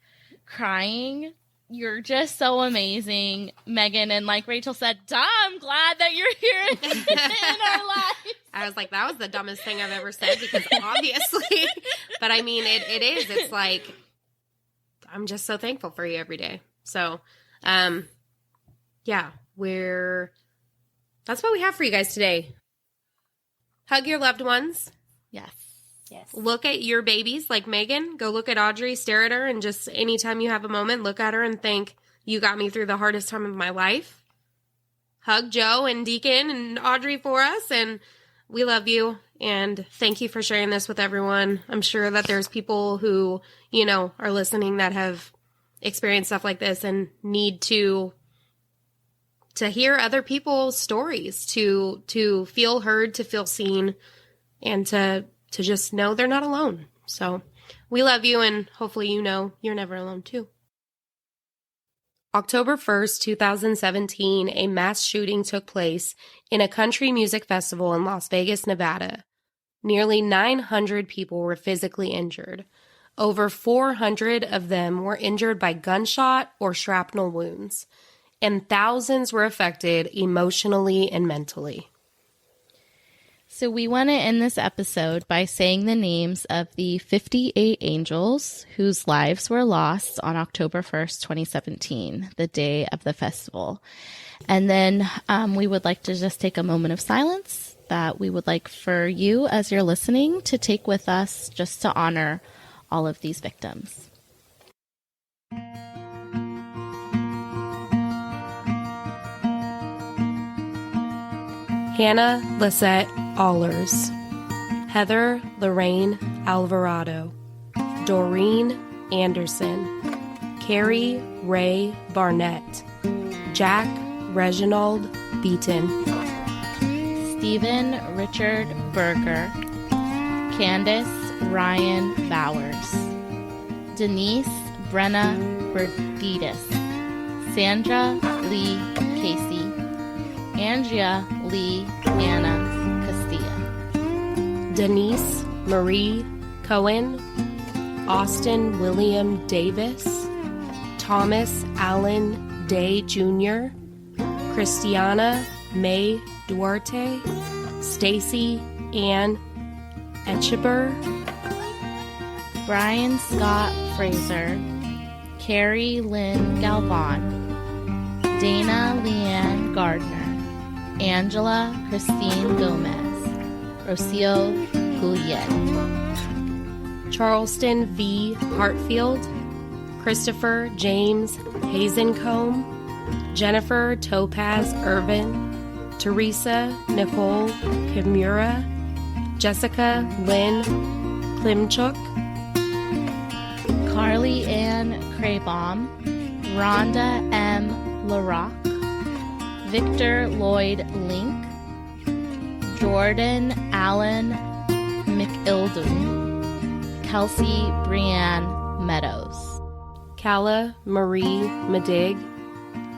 crying. You're just so amazing, Megan. And like Rachel said, I'm glad that you're here in our lives. I was like, that was the dumbest thing I've ever said because obviously, but I mean, it is. It's like, I'm just so thankful for you every day. So, yeah, that's what we have for you guys today. Hug your loved ones. Yes. Look at your babies like Megan. Go look at Audrey, stare at her, and just anytime you have a moment, look at her and think, you got me through the hardest time of my life. Hug Joe and Deacon and Audrey for us, and we love you, and thank you for sharing this with everyone. I'm sure that there's people who, you know, are listening that have experienced stuff like this and need to hear other people's stories, to feel heard, to feel seen, and to just know they're not alone. So we love you, and hopefully you know you're never alone too. October 1st, 2017, a mass shooting took place in a country music festival in Las Vegas, Nevada. Nearly 900 people were physically injured. Over 400 of them were injured by gunshot or shrapnel wounds, and thousands were affected emotionally and mentally. So we want to end this episode by saying the names of the 58 angels whose lives were lost on October 1st, 2017, the day of the festival. And then we would like to just take a moment of silence that we would like for you, as you're listening, to take with us just to honor all of these victims. Hannah Lisette Allers, Heather Lorraine Alvarado, Doreen Anderson, Carrie Ray Barnett, Jack Reginald Beaton, Stephen Richard Berger, Candace Ryan Bowers, Denise Brenna Berditas, Sandra Lee Casey, Andrea Lee Anna Castilla, Denise Marie Cohen, Austin William Davis, Thomas Allen Day Jr., Christiana May Duarte, Stacy Ann Etcheber, Brian Scott Fraser, Carrie Lynn Galvan, Dana Leanne Gardner, Angela Christine Gomez, Rocio Gouliet, Charleston V. Hartfield, Christopher James Hazencombe, Jennifer Topaz Irvin, Teresa Nicole Kimura, Jessica Lynn Klimchuk, Carly Ann Craybaum, Rhonda M. LaRock, Victor Lloyd Link, Jordan Allen McIldon, Kelsey Brianne Meadows, Calla Marie Madig,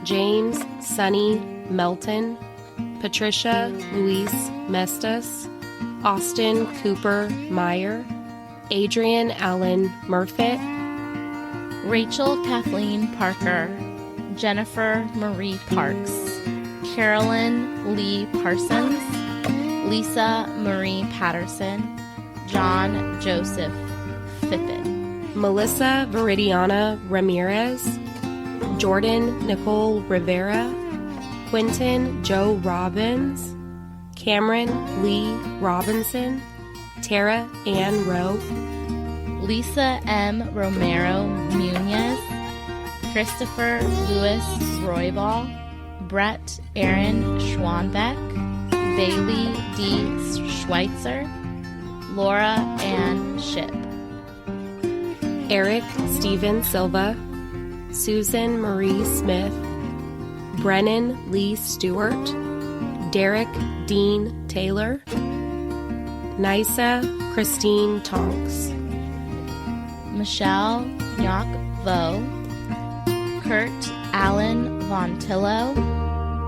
James Sonny Melton, Patricia Louise Mestas, Austin Cooper Meyer, Adrian Allen Murfitt, Rachel Kathleen Parker, Jennifer Marie Parks, Carolyn Lee Parsons, Lisa Marie Patterson, John Joseph Fippen, Melissa Viridiana Ramirez, Jordan Nicole Rivera, Quentin Joe Robbins, Cameron Lee Robinson, Tara Ann Rowe, Lisa M. Romero Munez, Christopher Lewis Roybal, Brett Aaron Schwanbeck, Bailey D. Schweitzer, Laura Ann Ship, Eric Steven Silva, Susan Marie Smith, Brennan Lee Stewart, Derek Dean Taylor, Nisa Christine Tonks, Michelle Nyok Vo, Kurt Allen Vontillo,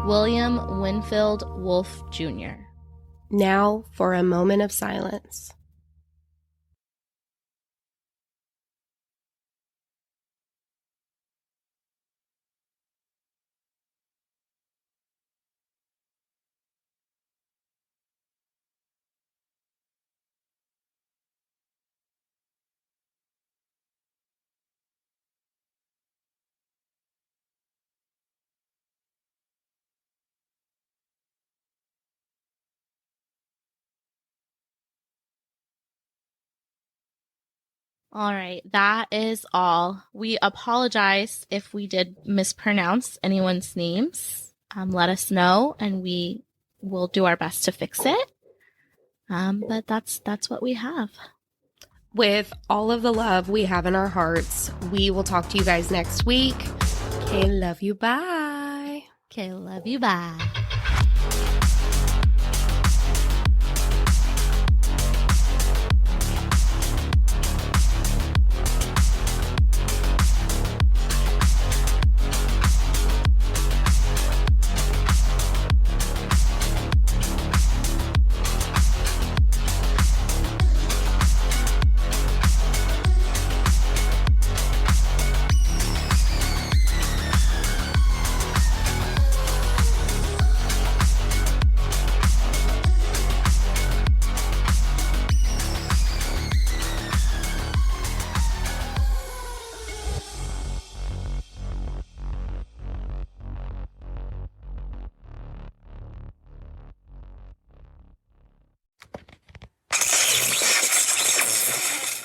William Winfield Wolf Jr. Now for a moment of silence. All right, that is all. We apologize if we did mispronounce anyone's names. Let us know, and we will do our best to fix it. But that's what we have. With all of the love we have in our hearts, we will talk to you guys next week. Okay, love you. Bye. Okay, love you. Bye.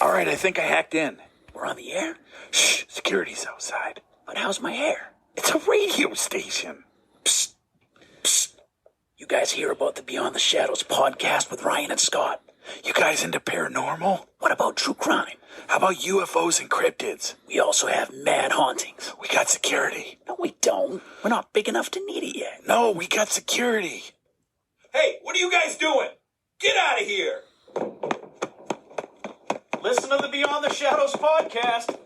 All right, I think I hacked in. We're on the air? Shh, security's outside. But how's my hair? It's a radio station. Psst, psst. You guys hear about the Beyond the Shadows podcast with Ryan and Scott? You guys into paranormal? What about true crime? How about UFOs and cryptids? We also have mad hauntings. We got security. No, we don't. We're not big enough to need it yet. No, we got security. Hey, what are you guys doing? Get out of here! Listen to the Beyond the Shadows podcast.